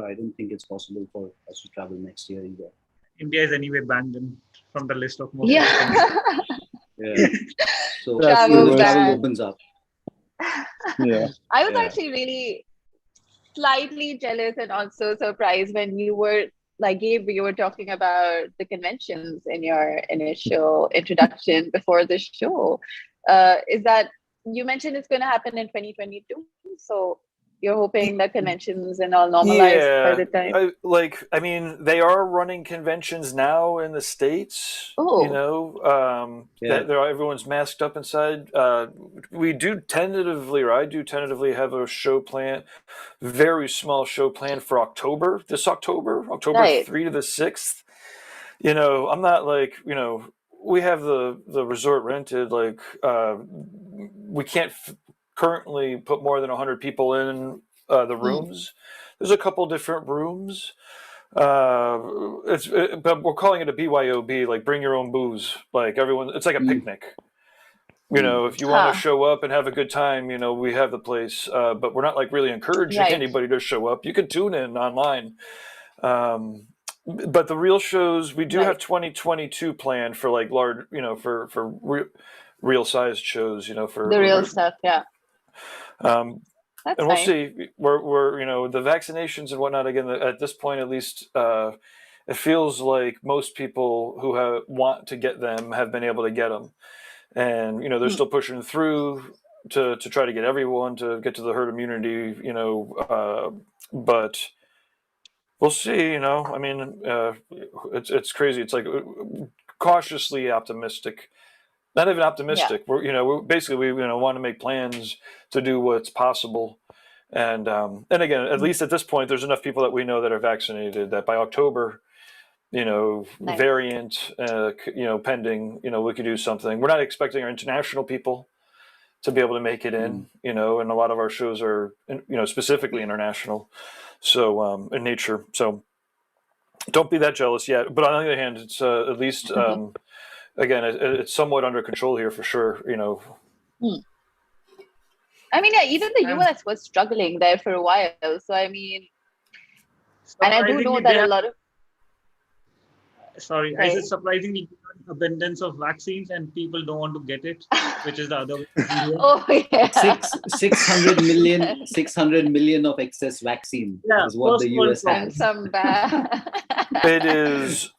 I don't think it's possible for us to travel next year either. India is anyway banned from the list of most. Yeah. So Travel travel ban. opens up. Yeah. I was actually really slightly jealous and also surprised when you were like Gabe, you were talking about the conventions in your initial introduction before the show. Is that you mentioned it's going to happen in 2022? So you're hoping that conventions and all normalize by the time? They are running conventions now in the States. Oh. Everyone's masked up inside. We do tentatively, or I do tentatively have a show plan, very small show plan for October, October Right. 3 to the 6th. I'm not we have the resort rented, we can't currently put more than 100 people in the rooms. There's a couple different rooms. But we're calling it a BYOB, like bring your own booze. Like everyone, it's like a picnic. If you want to show up and have a good time, we have the place. But we're not really encouraging anybody to show up. You can tune in online. But the real shows, we do have 2022 planned for large, for real sized shows, for the real stuff. Yeah. And we'll see. We're the vaccinations and whatnot. Again, at this point, at least, it feels like most people who want to get them have been able to get them, and they're still pushing through to try to get everyone to get to the herd immunity. But we'll see. It's crazy. It's cautiously optimistic. Not even optimistic. Yeah. We're basically we want to make plans to do what's possible, and again, at least at this point, there's enough people that we know that are vaccinated that by October, variant, pending, we could do something. We're not expecting our international people to be able to make it in, and a lot of our shows are, specifically international, so in nature. So don't be that jealous yet. But on the other hand, it's at least. Again, it's somewhat under control here for sure, even the US was struggling there for a while. So, and I do know that a lot of... Sorry, I Right. said surprisingly abundance of vaccines and people don't want to get it, which is the other way. Oh yeah. 600 million of excess vaccine Yeah, is what the first world US problem. has. Some bad. It is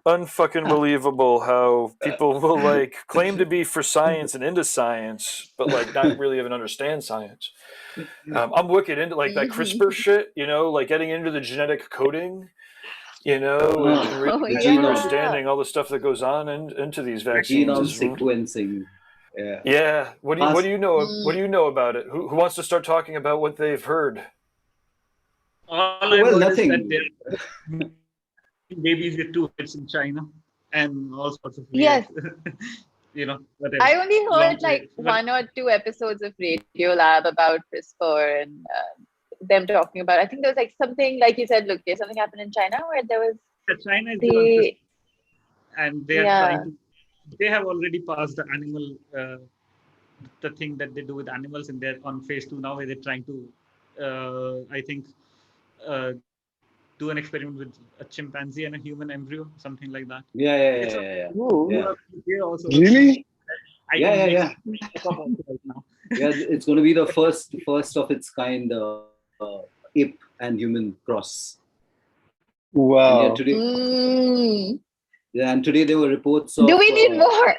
unfucking believable how people will like claim to be for science and into science, but like not really even understand science. I'm wicked into like that CRISPR shit, you know, like getting into the genetic coding, you know, and really Oh, genome. understanding all the stuff that goes on into these vaccines. Genome Is, sequencing. Yeah. yeah. What do you know? What do you know about it? Who wants to start talking about what they've heard? All I've Well, heard is that nothing. there babies with two heads in China and all sorts of Yes. whatever. I only heard like But one or two episodes of Radio Lab about CRISPR and them talking about. I think there was like something like you said, look, something happened in China where there was China is the one, the and they are trying to. They have already passed the animal, the thing that they do with animals, and they're on phase 2 now, where they're trying to, I think, do an experiment with a chimpanzee and a human embryo, something like that. Yeah. Also, Really? Yeah. Right now. Yeah, it's going to be the first of its kind ape and human cross. Wow. And today there were reports of. Do we need more?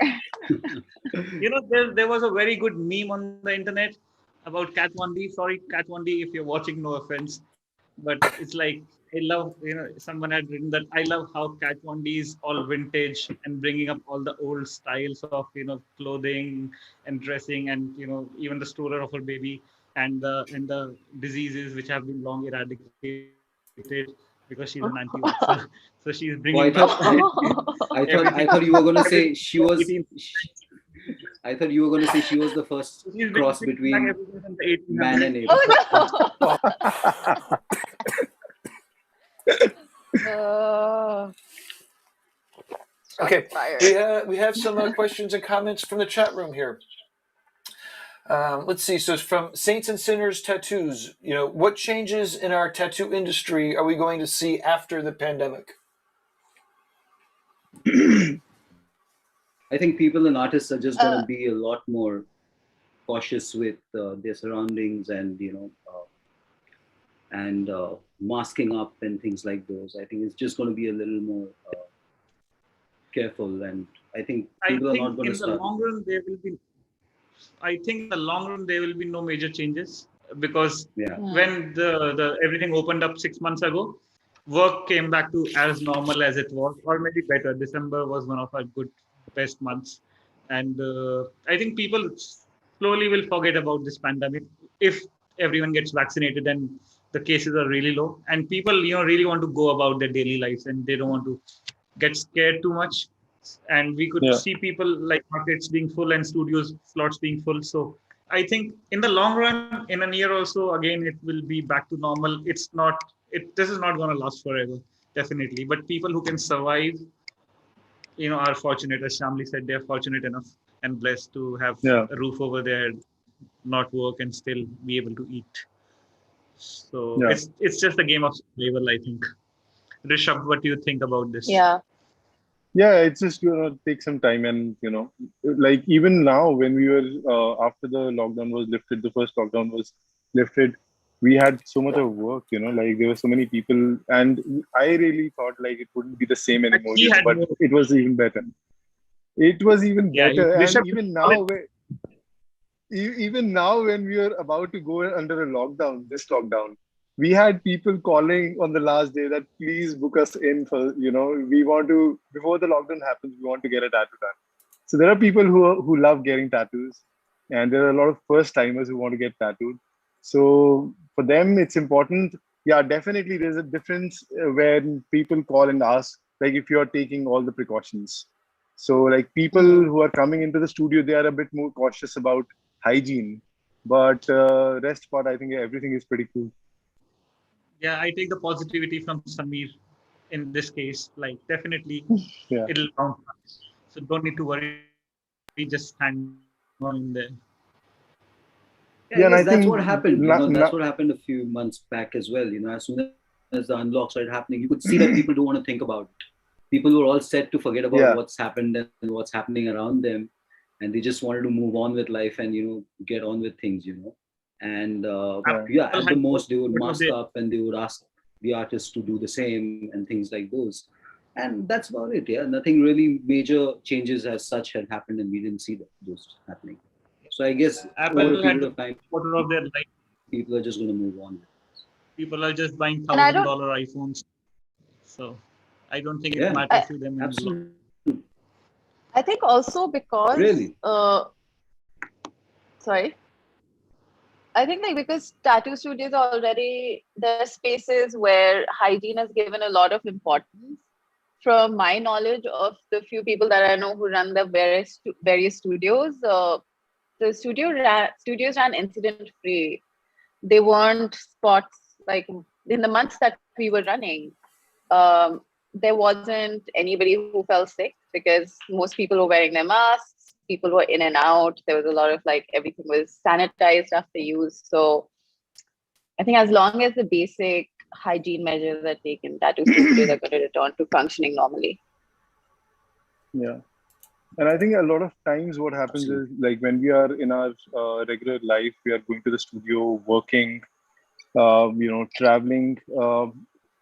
There was a very good meme on the internet about Cat 1D. Sorry, Cat 1D, if you're watching, no offense. But it's like, I love, someone had written that I love how Cat 1D is all vintage and bringing up all the old styles of, clothing and dressing and, even the stroller of her baby and the diseases which have been long eradicated because she's an anti-vaxxer. So she's bringing I thought you were going to say she was. I thought you were going to say she was the first cross between man and ape. Oh no. Okay, we have some questions and comments from the chat room here. Let's see. So it's from Saints and Sinners Tattoos. What changes in our tattoo industry are we going to see after the pandemic? I think people and artists are just going to be a lot more cautious with their surroundings and masking up and things like those. I think it's just going to be a little more careful, and I think people are not going to start. I think in the long run there will be no major changes because Yeah. when the everything opened up 6 months ago, work came back to as normal as it was, or maybe better. December was one of our best months, and I think people slowly will forget about this pandemic if everyone gets vaccinated and the cases are really low, and people really want to go about their daily lives and they don't want to get scared too much. And we could see people like markets being full and studios slots being full. So I think in the long run, in a year or so, again, it will be back to normal. This is not going to last forever, definitely. But people who can survive, are fortunate. As Shyamli said, they're fortunate enough and blessed to have a roof over their head, not work, and still be able to eat. So it's just a game of survival, I think. Rishabh, what do you think about this? Yeah, it's just gonna take some time, and like even now when we were after the lockdown was lifted, the first lockdown was lifted, we had so much of work, like there were so many people, and I really thought like it wouldn't be the same anymore, but it was even better. It was even better, and even now when we were about to go under a lockdown, this lockdown, we had people calling on the last day that please book us in for, we want to, before the lockdown happens, we want to get a tattoo done. So there are people who love getting tattoos, and there are a lot of first timers who want to get tattooed. So for them, it's important. Yeah, definitely there's a difference when people call and ask, like if you're taking all the precautions. So like people who are coming into the studio, they are a bit more cautious about hygiene, but rest part, I think everything is pretty cool. Yeah, I take the positivity from Samir in this case. Like, definitely, it'll bounce back. So don't need to worry. Just hang on in there. Yeah, and I think that's what happened. That's what happened a few months back as well. As soon as the unlock started happening, you could see that people don't want to think about it. people were all set to forget about Yeah. what's happened and what's happening around them, and they just wanted to move on with life and get on with things. And Yeah. at the most they would What mask they- up and they would ask the artists to do the same and things like those. And that's about it. Yeah, nothing really major changes as such had happened, and we didn't see those happening. So I guess Apple over a had period the of time, quarter of their life. people are just going to move on. People are just buying And I don't- $1,000 iPhones. So I don't think Yeah, it matters to them. absolutely. I think also because Really? Sorry. I think because tattoo studios already, there are spaces where hygiene is given a lot of importance. From my knowledge of the few people that I know who run the various studios, the studios ran incident free. They weren't spots like in the months that we were running. There wasn't anybody who fell sick because most people were wearing their masks. People were in and out. There was a lot of everything was sanitized after use. So I think as long as the basic hygiene measures are taken, tattoo studios are going to return to functioning normally. Yeah. And I think a lot of times what happens is like when we are in our regular life, we are going to the studio, working, traveling.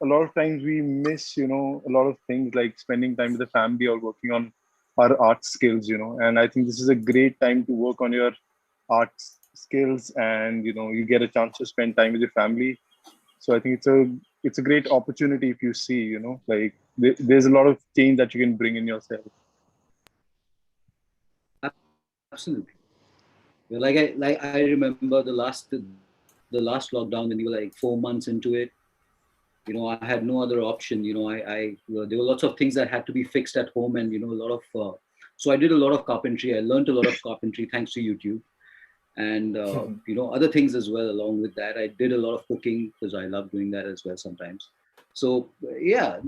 A lot of times we miss, a lot of things like spending time with the family or working on our art skills, and I think this is a great time to work on your art skills, and, you get a chance to spend time with your family. So I think it's a great opportunity if you see, like there's a lot of change that you can bring in yourself. Absolutely. Like I remember the last lockdown when you were like 4 months into it. I had no other option. There were lots of things that had to be fixed at home, and a lot of. So I did a lot of carpentry. I learned a lot of carpentry thanks to YouTube, and other things as well. Along with that, I did a lot of cooking because I love doing that as well sometimes. So yeah,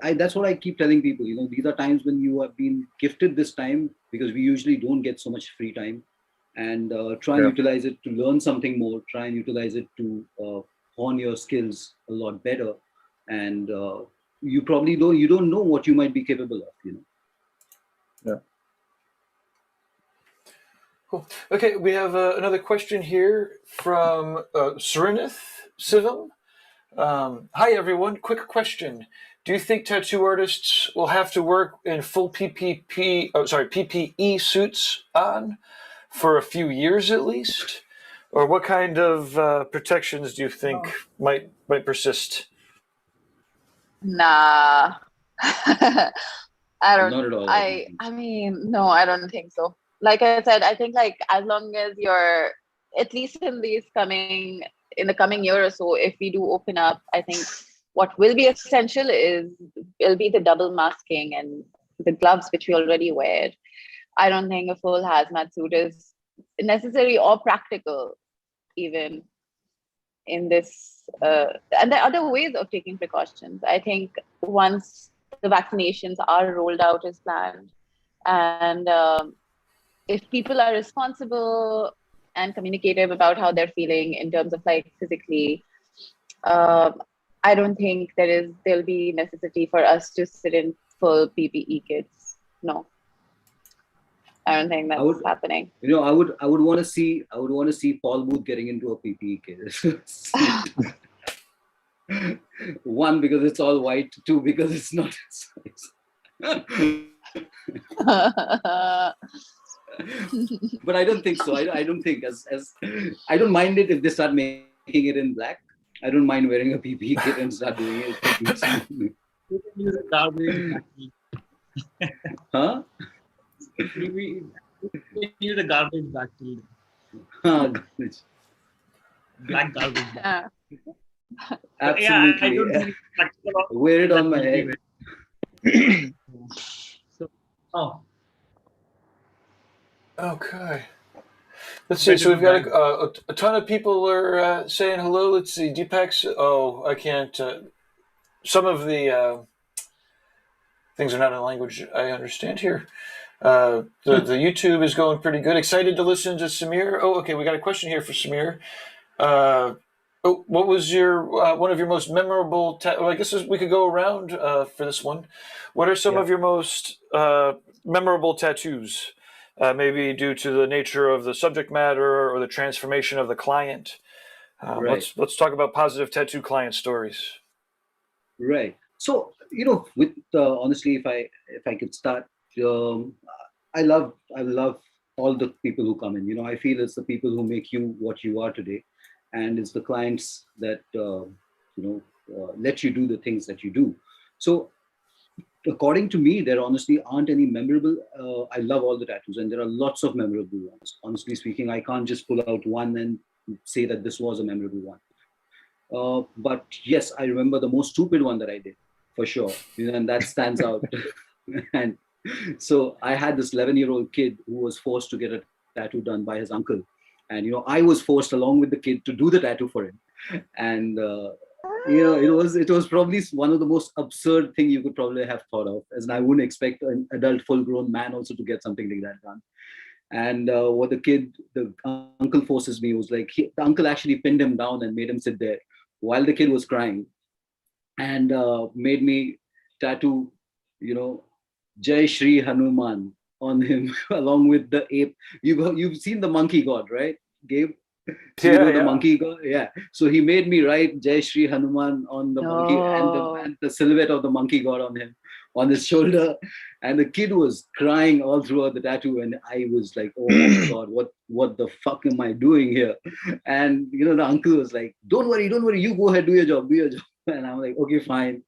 that's what I keep telling people. These are times when you have been gifted this time, because we usually don't get so much free time, and try and utilize it to learn something more. Try and utilize it to hone your skills a lot better, and you probably don't know what you might be capable of. Yeah. Cool. Okay, we have another question here from Surinith Sivam. Hi everyone, quick question. Do you think tattoo artists will have to work in full PPE suits on for a few years at least? Or what kind of protections do you think might persist? Nah. I don't. Not at all. I mean, no, I don't think so. Like I said, I think as long as you're at least in the coming year or so, if we do open up, I think what will be essential will be the double masking and the gloves, which we already wear. I don't think a full hazmat suit is necessary or practical, even in this. And there are other ways of taking precautions. I think once the vaccinations are rolled out as planned, and if people are responsible and communicative about how they're feeling in terms of physically, I don't think there'll be necessity for us to sit in full PPE kits. No, I don't think that's happening. I would want to see Paul Booth getting into a PPE kit. One, because it's all white. Two, because it's not his size. But I don't think so. I don't think I don't mind it if they start making it in black. I don't mind wearing a PPE kit and start doing it. You can use a garbage bag. Huh? You can use a garbage bag till Garbage. black garbage bag. Absolutely. Yeah, I don't think it's practical. Wear it on my head. So, Okay. Let's see. So we've got a ton of people are saying hello. Let's see. Deepak's. Oh, I can't. Some of the things are not in a language I understand here. The YouTube is going pretty good. Excited to listen to Samir. Oh, okay. We got a question here for Samir. Oh, what was your one of your most memorable? Well, I guess we could go around for this one. What are some Yeah. of your most memorable tattoos? Maybe due to the nature of the subject matter or the transformation of the client. Right. Let's talk about positive tattoo client stories. Right. So, with honestly, if I could start, um, I love all the people who come in. I feel it's the people who make you what you are today, and it's the clients that let you do the things that you do. So, according to me, there honestly aren't any memorable. I love all the tattoos, and there are lots of memorable ones. Honestly speaking, I can't just pull out one and say that this was a memorable one. But yes, I remember the most stupid one that I did for sure, and that stands out. And so I had this 11-year-old kid who was forced to get a tattoo done by his uncle, and I was forced along with the kid to do the tattoo for him. And it was probably one of the most absurd thing you could probably have thought of, as I wouldn't expect an adult, full-grown man also to get something like that done. And what the uncle forces me was like, the uncle actually pinned him down and made him sit there while the kid was crying, and made me tattoo, you know, Jai Shri Hanuman on him along with the ape. You've seen the monkey god, right, Gabe? So the monkey god, yeah. So he made me write Jai Shri Hanuman on the monkey, and the silhouette of the monkey god on him, on his shoulder. And the kid was crying all throughout the tattoo, and I was like, oh my god, what the fuck am I doing here? And the uncle was like, don't worry, you go ahead, do your job. And I'm like, okay, fine.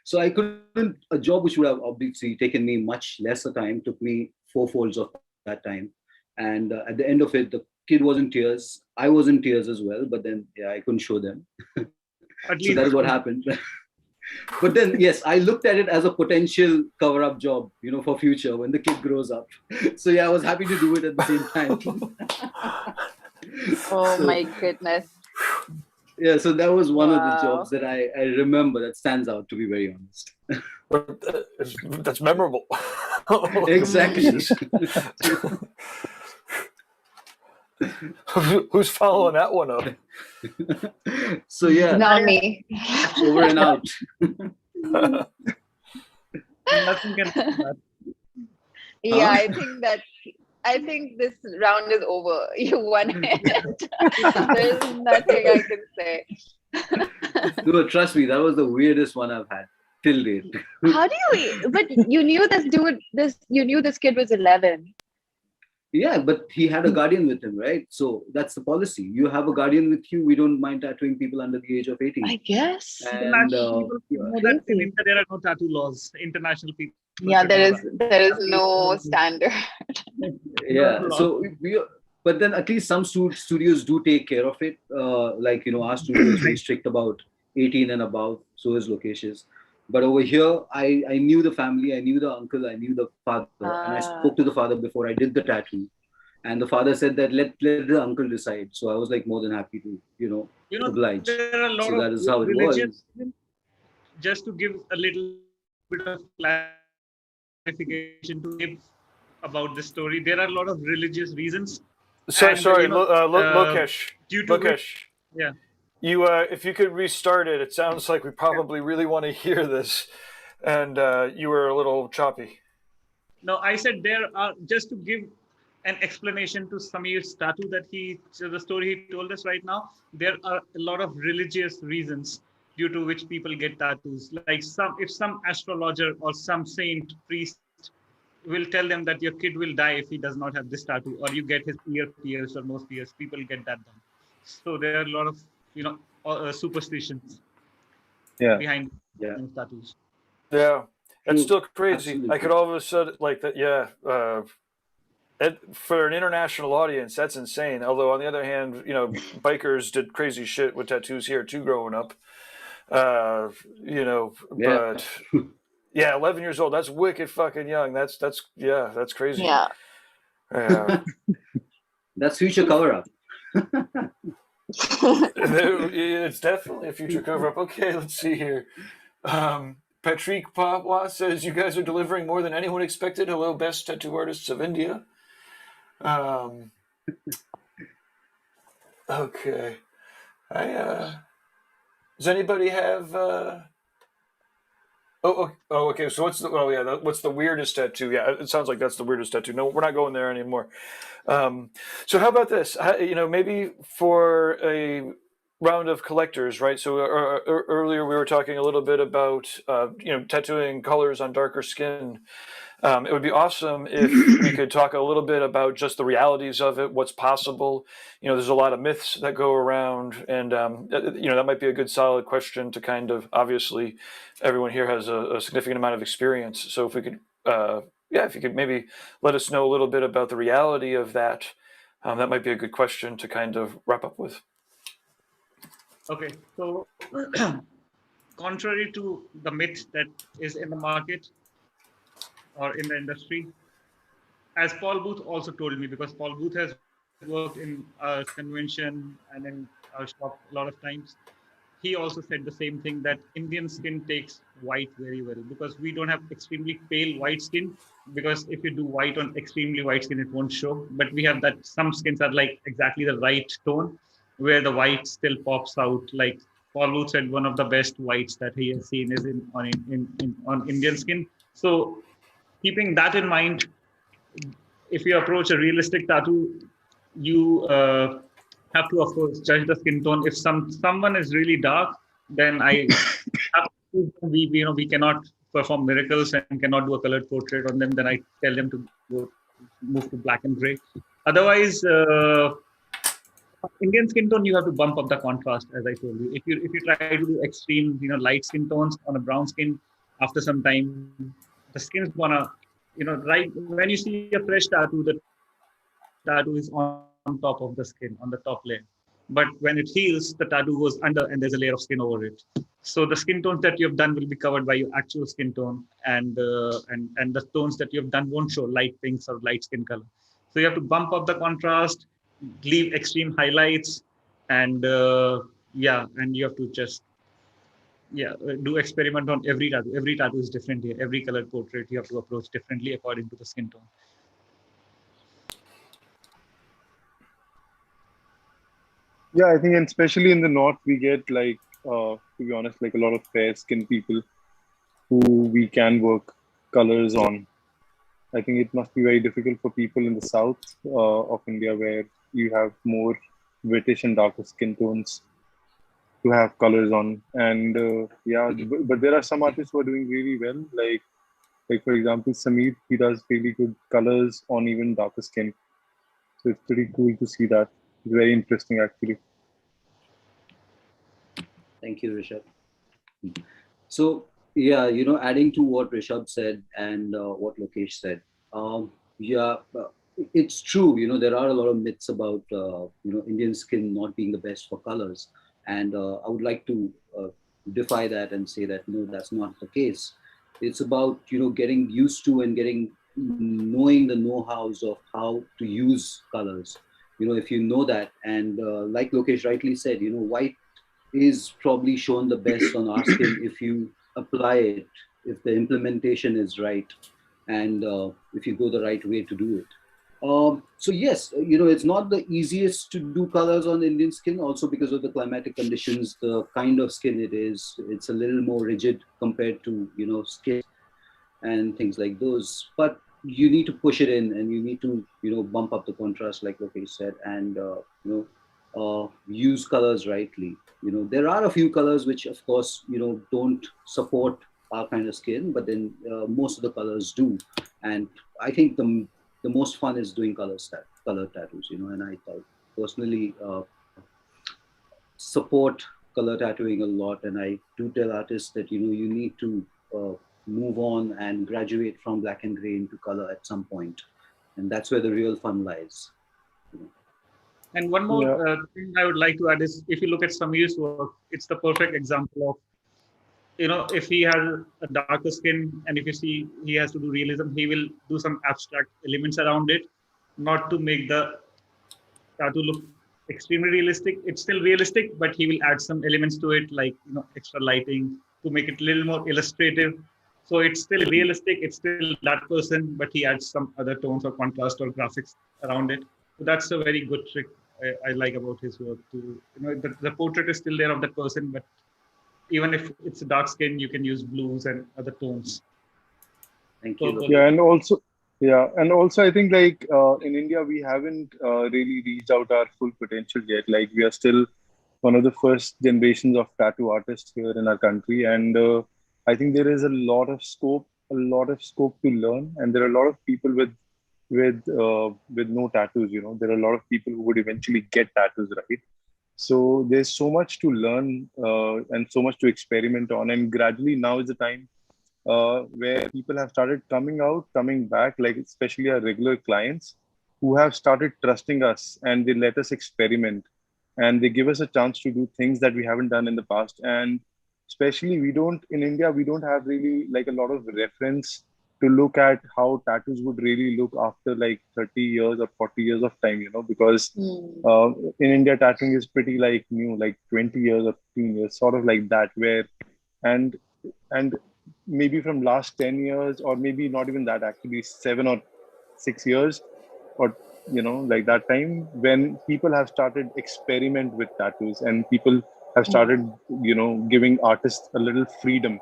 So I couldn't, a job which would have obviously taken me much lesser time took me fourfolds of that time. And at the end of it, the kid was in tears. I was in tears as well, but then I couldn't show them. At So least that is what happened. But then, yes, I looked at it as a potential cover-up job, for future when the kid grows up. So I was happy to do it at the same time. Oh So, my goodness. yeah, so that was one of the Wow. jobs that I remember that stands out, to be very honest. That's memorable. Exactly. Who's following that one up? So yeah, Not me. over and out. nothing can do that. Yeah, Huh? I think this round is over. You won it. There's nothing I can say. No, trust me, that was the weirdest one I've had till date. How do you? But you knew this kid was 11. Yeah, but he had a guardian with him, right? So that's the policy. You have a guardian with you. We don't mind tattooing people under the age of 18. I guess. And International people should know that in Crazy. India there are no tattoo laws. International people. Yeah, should know there is no standard. yeah, so but then at least some studios do take care of it. Like, our studio is very strict about 18 and above. So is Lokesh's. But over here, I knew the family, I knew the uncle, I knew the father, and I spoke to the father before I did the tattoo. And the father said that let the uncle decide. So I was like more than happy to, oblige. There are a lot So of that is how it religious. was. Just to give a little bit of clarification to give about this story, there are a lot of religious reasons. Sorry, And, Lokesh. due to Lokesh. yeah. You, if you could restart it, it sounds like we probably really want to hear this, and you were a little choppy. No, I said there are, just to give an explanation to Samir's tattoo the story he told us right now, there are a lot of religious reasons due to which people get tattoos. Like if some astrologer or some saint priest will tell them that your kid will die if he does not have this tattoo, or you get his ear pierced or nose pierced, people get that done. So there are a lot of superstitions behind tattoos. Yeah, that's still crazy. Absolutely. I could all of a sudden like that. Yeah, for an international audience, that's insane. Although on the other hand, bikers did crazy shit with tattoos here too growing up. But yeah, 11 years old. That's wicked fucking young. That's crazy. Yeah. That's future cover-up. It's definitely a future cover-up. Okay, let's see here. Patrick Pawwa says, you guys are delivering more than anyone expected. Hello, best tattoo artists of India. Okay. Does anybody have? Okay. So what's the? Oh yeah, what's the weirdest tattoo? Yeah, it sounds like that's the weirdest tattoo. No, we're not going there anymore. So how about this? Maybe for a round of collectors, right? So earlier we were talking a little bit about tattooing colors on darker skin. It would be awesome if we could talk a little bit about just the realities of it, what's possible. There's a lot of myths that go around, and that might be a good solid question to kind of, obviously, everyone here has a significant amount of experience. So if we could, if you could maybe let us know a little bit about the reality of that, that might be a good question to kind of wrap up with. Okay, so contrary to the myth that is in the market or in the industry, as Paul Booth also told me, because Paul Booth has worked in a convention and in our shop a lot of times, he also said the same thing, that Indian skin takes white very well, because we don't have extremely pale white skin. Because if you do white on extremely white skin, it won't show. But we have that some skins are like exactly the right tone, where the white still pops out. Like Paul Booth said, one of the best whites that he has seen is on Indian skin. So keeping that in mind, if you approach a realistic tattoo, you have to, of course, judge the skin tone. If someone is really dark, then I have to, we cannot perform miracles and cannot do a colored portrait on them. Then I tell them to move to black and gray. Otherwise, Indian skin tone, you have to bump up the contrast, as I told you. If you try to do extreme, light skin tones on a brown skin, after some time, the skin's gonna, right when you see a fresh tattoo, the tattoo is on top of the skin, on the top layer. But when it heals, the tattoo goes under and there's a layer of skin over it. So the skin tones that you have done will be covered by your actual skin tone, and the tones that you have done won't show, light pinks or light skin color. So you have to bump up the contrast, leave extreme highlights, and and you have to just do experiment on every tattoo. Every tattoo is different here. Every colored portrait you have to approach differently according to the skin tone. Yeah, I think, and especially in the north, we get to be honest, like a lot of fair skinned people who we can work colors on. I think it must be very difficult for people in the south of India, where you have more British and darker skin tones, to have colors on. And but there are some artists who are doing really well. Like for example, Sameer, he does really good colors on even darker skin. So it's pretty cool to see that. It's very interesting, actually. Thank you, Rishabh. So, adding to what Rishabh said and what Lokesh said, it's true. There are a lot of myths about, Indian skin not being the best for colors. And I would like to defy that and say that, no, that's not the case. It's about, getting used to and knowing the know-hows of how to use colors. If you know that, and like Lokesh rightly said, white is probably shown the best on our skin if you apply it, if the implementation is right, and if you go the right way to do it. So yes, it's not the easiest to do colors on Indian skin, also because of the climatic conditions, the kind of skin it is. It's a little more rigid compared to, skin and things like those. But you need to push it in, and you need to, bump up the contrast, like Lokesh said, and, use colors rightly. There are a few colors which, of course, don't support our kind of skin, but then most of the colors do. And I think the most fun is doing color tattoos, and I personally support color tattooing a lot. And I do tell artists that, you need to move on and graduate from black and gray into color at some point. And that's where the real fun lies. And one more thing I would like to add is, if you look at Sameer's work, it's the perfect example of, if he has a darker skin and if you see he has to do realism, he will do some abstract elements around it, not to make the tattoo look extremely realistic. It's still realistic, but he will add some elements to it, like, extra lighting to make it a little more illustrative. So it's still realistic. It's still that person, but he adds some other tones or contrast or graphics around it. So that's a very good trick I like about his work too. The portrait is still there of that person, but even if it's a dark skin, you can use blues and other tones. Thank you. Purple. And also I think like in India we haven't really reached out our full potential yet. Like we are still one of the first generations of tattoo artists here in our country, and I think there is a lot of scope to learn, and there are a lot of people with no tattoos. There are a lot of people who would eventually get tattoos, right? So there's so much to learn and so much to experiment on, and gradually now is the time where people have started coming back, like especially our regular clients who have started trusting us, and they let us experiment, and they give us a chance to do things that we haven't done in the past. And especially in India, we don't have really like a lot of reference to look at how tattoos would really look after like 30 years or 40 years of time, because in India, tattooing is pretty like new, like 20 years or 15 years, sort of like that, where, and, and maybe from last 10 years, or maybe not even that, actually 7 or 6 years, or like that time when people have started experiment with tattoos, and people have started giving artists a little freedom.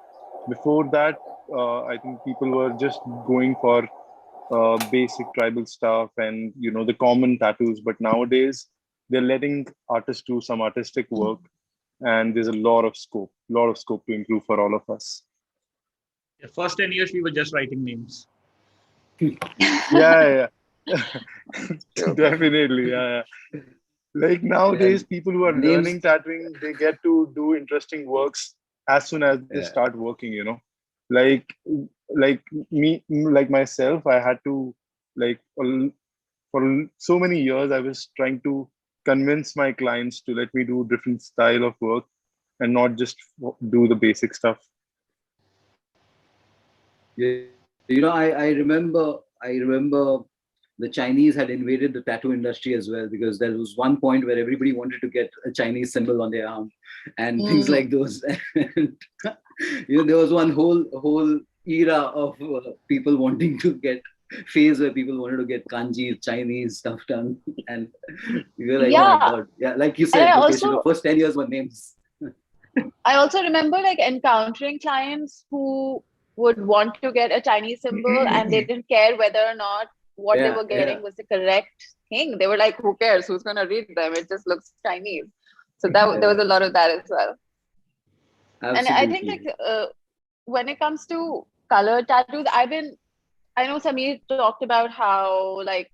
Before that, I think people were just going for basic tribal stuff and the common tattoos, but nowadays they're letting artists do some artistic work, and there's a lot of scope to improve for all of us. The first 10 years, we were just writing names. Yeah. Definitely. Yeah. Like nowadays, people who are learning tattooing, they get to do interesting works as soon as they start working, like me, like myself, I had to, like, for so many years, I was trying to convince my clients to let me do different style of work and not just do the basic stuff. I remember the Chinese had invaded the tattoo industry as well, because there was one point where everybody wanted to get a Chinese symbol on their arm and things like those. And, there was one whole era of people wanting to get phase where people wanted to get kanji Chinese stuff done, and we were like, oh my god, yeah, like you said, the first 10 years were names. I also remember like encountering clients who would want to get a Chinese symbol and they didn't care whether or not what they were getting was the correct thing. They were like, who cares? Who's going to read them? It just looks Chinese. So there was a lot of that as well. Absolutely. And I think like when it comes to color tattoos, I know Samir talked about how like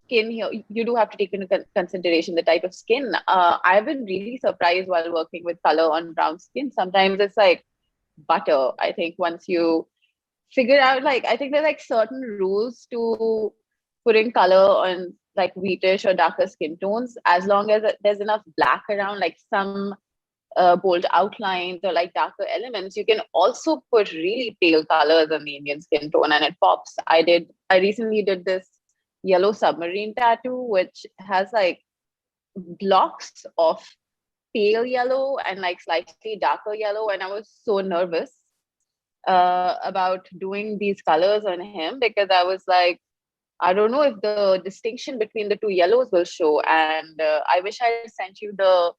skin here, you do have to take into consideration the type of skin. I've been really surprised while working with color on brown skin. Sometimes it's like butter. I think once you figure out, like, I think there's like certain rules to putting color on like wheatish or darker skin tones, as long as there's enough black around, like some bold outlines or like darker elements. You can also put really pale colors on the Indian skin tone and it pops. I recently did this yellow submarine tattoo, which has like blocks of pale yellow and like slightly darker yellow, and I was so nervous about doing these colors on him, because I was like, I don't know if the distinction between the two yellows will show. And I wish I had sent you the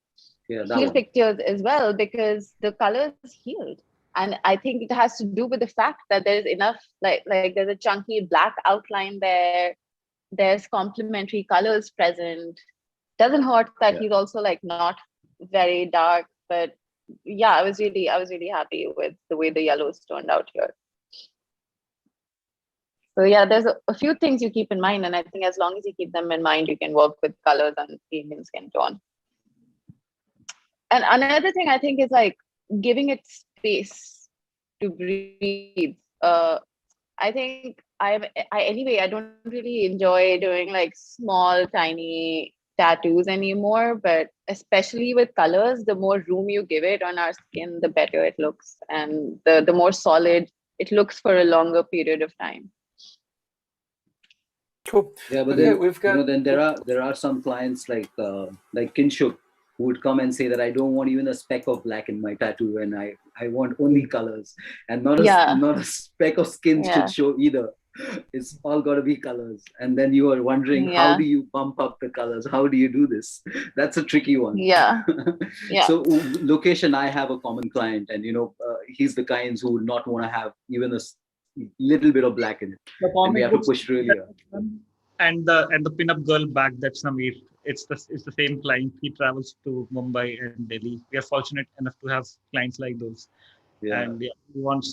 heal pictures as well, because the colors healed. And I think it has to do with the fact that there's enough, like there's a chunky black outline there. There's complementary colors present. Doesn't hurt that he's also like not very dark, but yeah, I was really happy with the way the yellows turned out here. So yeah, there's a few things you keep in mind, and I think as long as you keep them in mind, you can work with colors and the Indian skin tone. And another thing I think is like giving it space to breathe. I think I don't really enjoy doing like small, tiny tattoos anymore, but especially with colors, the more room you give it on our skin, the better it looks, and the more solid it looks for a longer period of time. Cool. Yeah, but then we've got then there are some clients like Kinshuk who would come and say that I don't want even a speck of black in my tattoo, and I want only colors, and not a speck of skin should show either. It's all got to be colors. And then you are wondering, how Yeah. do you bump up the colors? How do you do this? That's a tricky one. Yeah. Yeah. So Lokesh and I have a common client, and he's the kinds who would not want to have even little bit of black in it. The And we comic have to books push really hard. and the pinup girl bag that Sameer. It's the same client. He travels to Mumbai and Delhi. We are fortunate enough to have clients like those. Yeah, And yeah,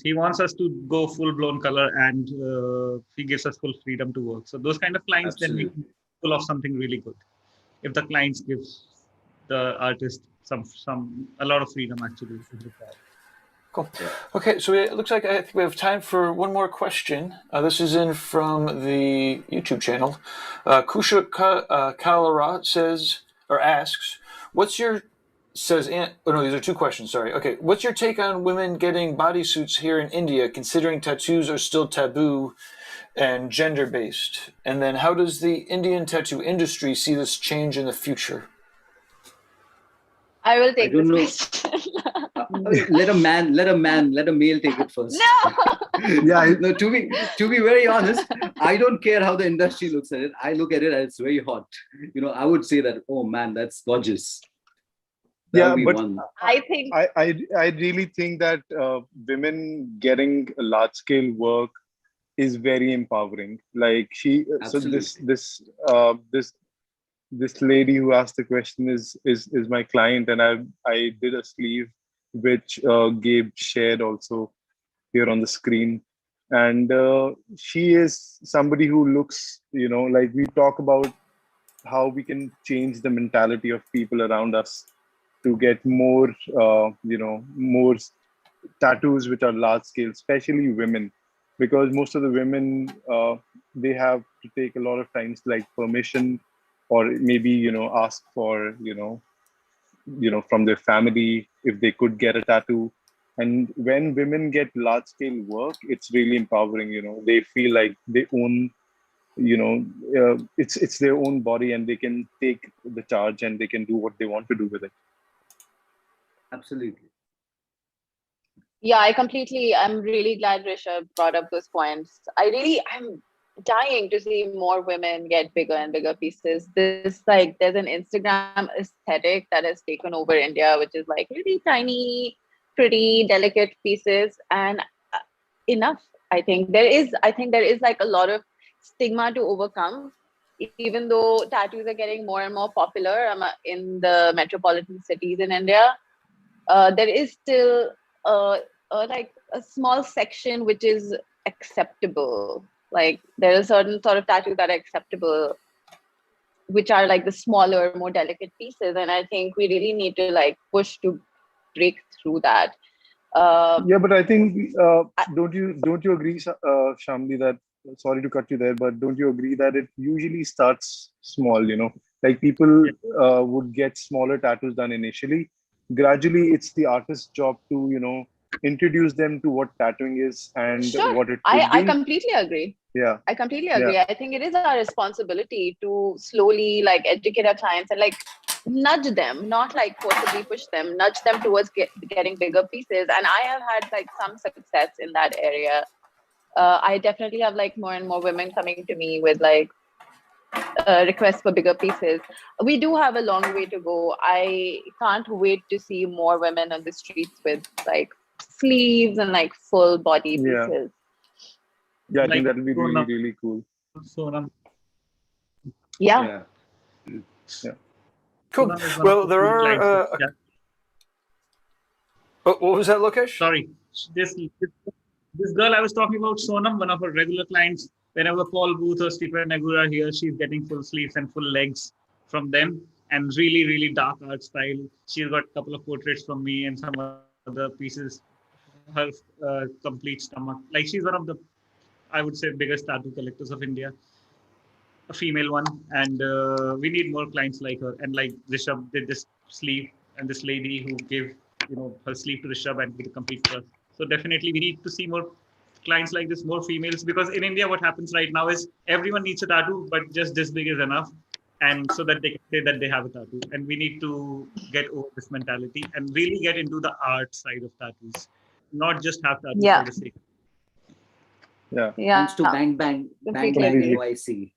he wants us to go full blown color, and he gives us full freedom to work. So those kind of clients, then we absolutely. can pull off something really good. If the clients gives the artist some a lot of freedom actually is required. Cool. Okay, so it looks like I think we have time for one more question. This is in from the YouTube channel. Kusha Kalara says or asks, "What's your says? Oh no, these are two questions. Sorry. Okay, what's your take on women getting bodysuits here in India, considering tattoos are still taboo and gender based? And then, how does the Indian tattoo industry see this change in the future?" I will I take don't this know. question. Let a male take it first. No. Yeah, No, to be very honest, I don't care how the industry looks at it. I look at it as it's very hot. I would say that, oh man, that's gorgeous. That yeah, would be but one. I think I really think that women getting large scale work is very empowering. Like so Absolutely. this lady who asked the question is my client, and I did a sleeve which Gabe shared also here on the screen, and she is somebody who looks, like we talk about how we can change the mentality of people around us to get more more tattoos which are large scale, especially women, because most of the women they have to take a lot of times like permission, or maybe ask for from their family if they could get a tattoo. And when women get large scale work, it's really empowering. They feel like they own, it's their own body, and they can take the charge and they can do what they want to do with it. Absolutely. Yeah, I'm really glad Rishabh brought up those points. I'm dying to see more women get bigger and bigger pieces. There's an Instagram aesthetic that has taken over India, which is like really tiny, pretty, delicate pieces. And enough. I think there is like a lot of stigma to overcome, even though tattoos are getting more and more popular in the metropolitan cities in India. There is still like a small section which is acceptable. Like there are certain sort of tattoos that are acceptable, which are like the smaller, more delicate pieces. And I think we really need to like push to break through that. Yeah, but I think don't you agree, Shamli, that, sorry to cut you there, but don't you agree that it usually starts small? Like people would get smaller tattoos done initially. Gradually, it's the artist's job to introduce them to what tattooing is and Sure, what it could I be. completely agree. Yeah, I completely yeah, agree. I think it is our responsibility to slowly like educate our clients and like nudge them, not like forcibly push them, nudge them towards getting bigger pieces. And I have had like some success in that area. I definitely have like more and more women coming to me with like requests for bigger pieces. We do have a long way to go. I can't wait to see more women on the streets with like sleeves and like full body yeah, pieces. yeah. I Like think that will be really, Sonam, really cool. Sonam, Yeah. Yeah. Yeah. Cool. Sonam is one of Well, the there few clients. are. What was that, Lokesh? Sorry, this girl I was talking about, Sonam, one of our regular clients. Whenever Paul Booth or Stephen Negura here, she's getting full sleeves and full legs from them, and really, really dark art style. She's got a couple of portraits from me and some other pieces. Her complete stomach. Like she's one of the, I would say, biggest tattoo collectors of India, a female one, and we need more clients like her. And like Rishabh did this sleeve, and this lady who gave her sleeve to Rishabh and did a complete trust. So definitely we need to see more clients like this, more females, because in India what happens right now is everyone needs a tattoo, but just this big is enough, and so that they can say that they have a tattoo. And we need to get over this mentality and really get into the art side of tattoos, not just have tattoos for Yeah. the sake. Yeah. Yeah. Thanks to Bang Bang Completely agree. YC.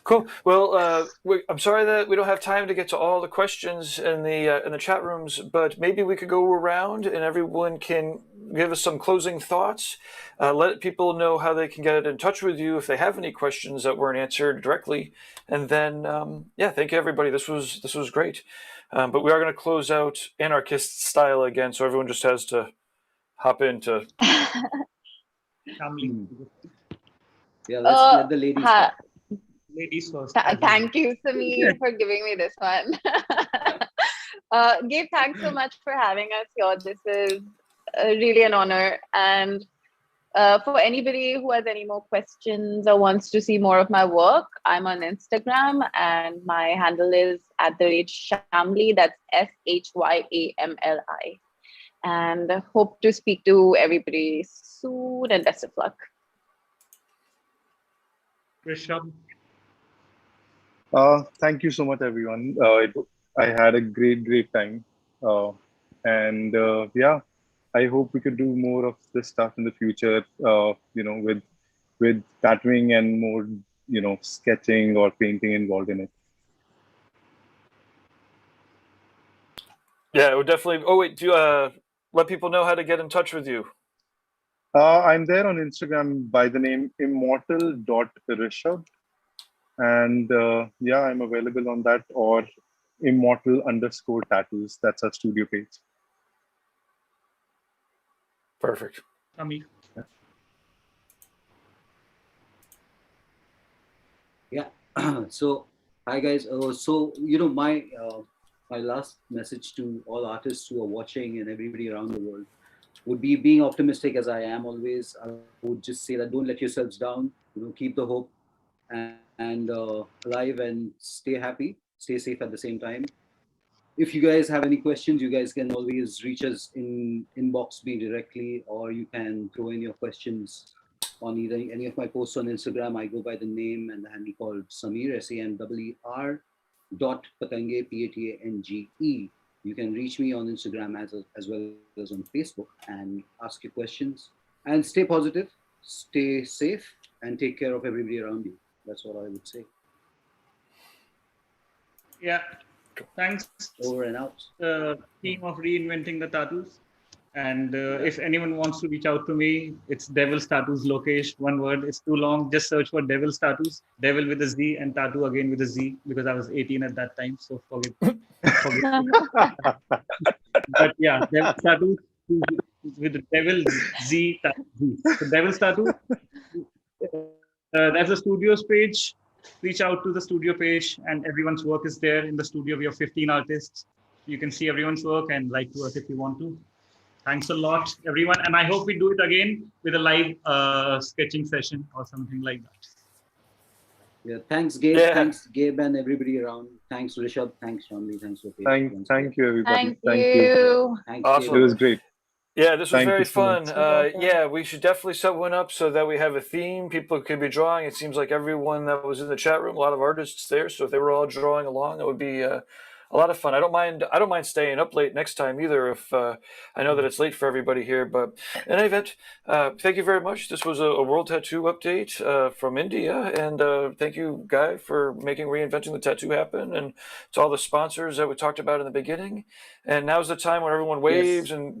Cool. Well, I'm sorry that we don't have time to get to all the questions in the chat rooms, but maybe we could go around and everyone can give us some closing thoughts. Let people know how they can get in touch with you if they have any questions that weren't answered directly, and then thank you everybody. This was great. But we are going to close out anarchist style again, so everyone just has to hop into. Shyamli. Yeah, let's let the ladies talk. Ladies first. Thank you, Sameer, for giving me this one. Gabe, thanks so much for having us here. This is really an honor. And for anybody who has any more questions or wants to see more of my work, I'm on Instagram and my handle is @Shyamli. That's SHYAMLI. And hope to speak to everybody soon and best of luck. Rishabh. Thank you so much, everyone. I had a great time. And I hope we could do more of this stuff in the future, with tattooing and more, sketching or painting involved in it. Yeah, it would definitely. Oh wait, do you let people know how to get in touch with you? I'm there on Instagram by the name immortal.rishabh. And I'm available on that, or immortal_tattoos. That's our studio page. Perfect. Shyamli. Yeah. So, hi guys. My last message to all artists who are watching and everybody around the world would be, being optimistic as I am always. I would just say that don't let yourselves down. Keep the hope and alive, and stay happy, stay safe at the same time. If you guys have any questions, you guys can always reach us in inbox me directly, or you can throw in your questions on either any of my posts on Instagram. I go by the name and the handle called Sameer, SAMER .Patange, PATANGE. You can reach me on Instagram as well as on Facebook and ask your questions. And stay positive, stay safe, and take care of everybody around you. That's what I would say. Yeah. Thanks. Over and out. Team of Reinventing the Tattoos. And if anyone wants to reach out to me, it's Devil's Tattoos Lokesh, one word. It's too long. Just search for Devil's Tattoos, Devil with a Z and tattoo again with a Z, because I was 18 at that time. So forget. But yeah, Devil's Tattoos with the Devil's Z. So Devil's Tattoo. That's the studios page. Reach out to the studio page, and everyone's work is there in the studio. We have 15 artists. You can see everyone's work and like to us if you want to. Thanks a lot, everyone. And I hope we do it again with a live sketching session or something like that. Yeah, thanks, Gabe. Yeah. Thanks, Gabe, and everybody around. Thanks, Rishabh. Thanks, Shyamli. Thanks, Lokesh. Thank you, everybody. Thank you. Thanks, Awesome. It was great. Yeah, this was Thank very you so fun. much. Yeah, we should definitely set one up so that we have a theme. People could be drawing. It seems like everyone that was in the chat room, a lot of artists there. So if they were all drawing along, that would be a lot of fun. I don't mind staying up late next time either. If I know that it's late for everybody here, but in any event, thank you very much. This was a World Tattoo update from India, and thank you, Guy, for making Reinventing the Tattoo happen, and to all the sponsors that we talked about in the beginning. And now's the time when everyone waves and does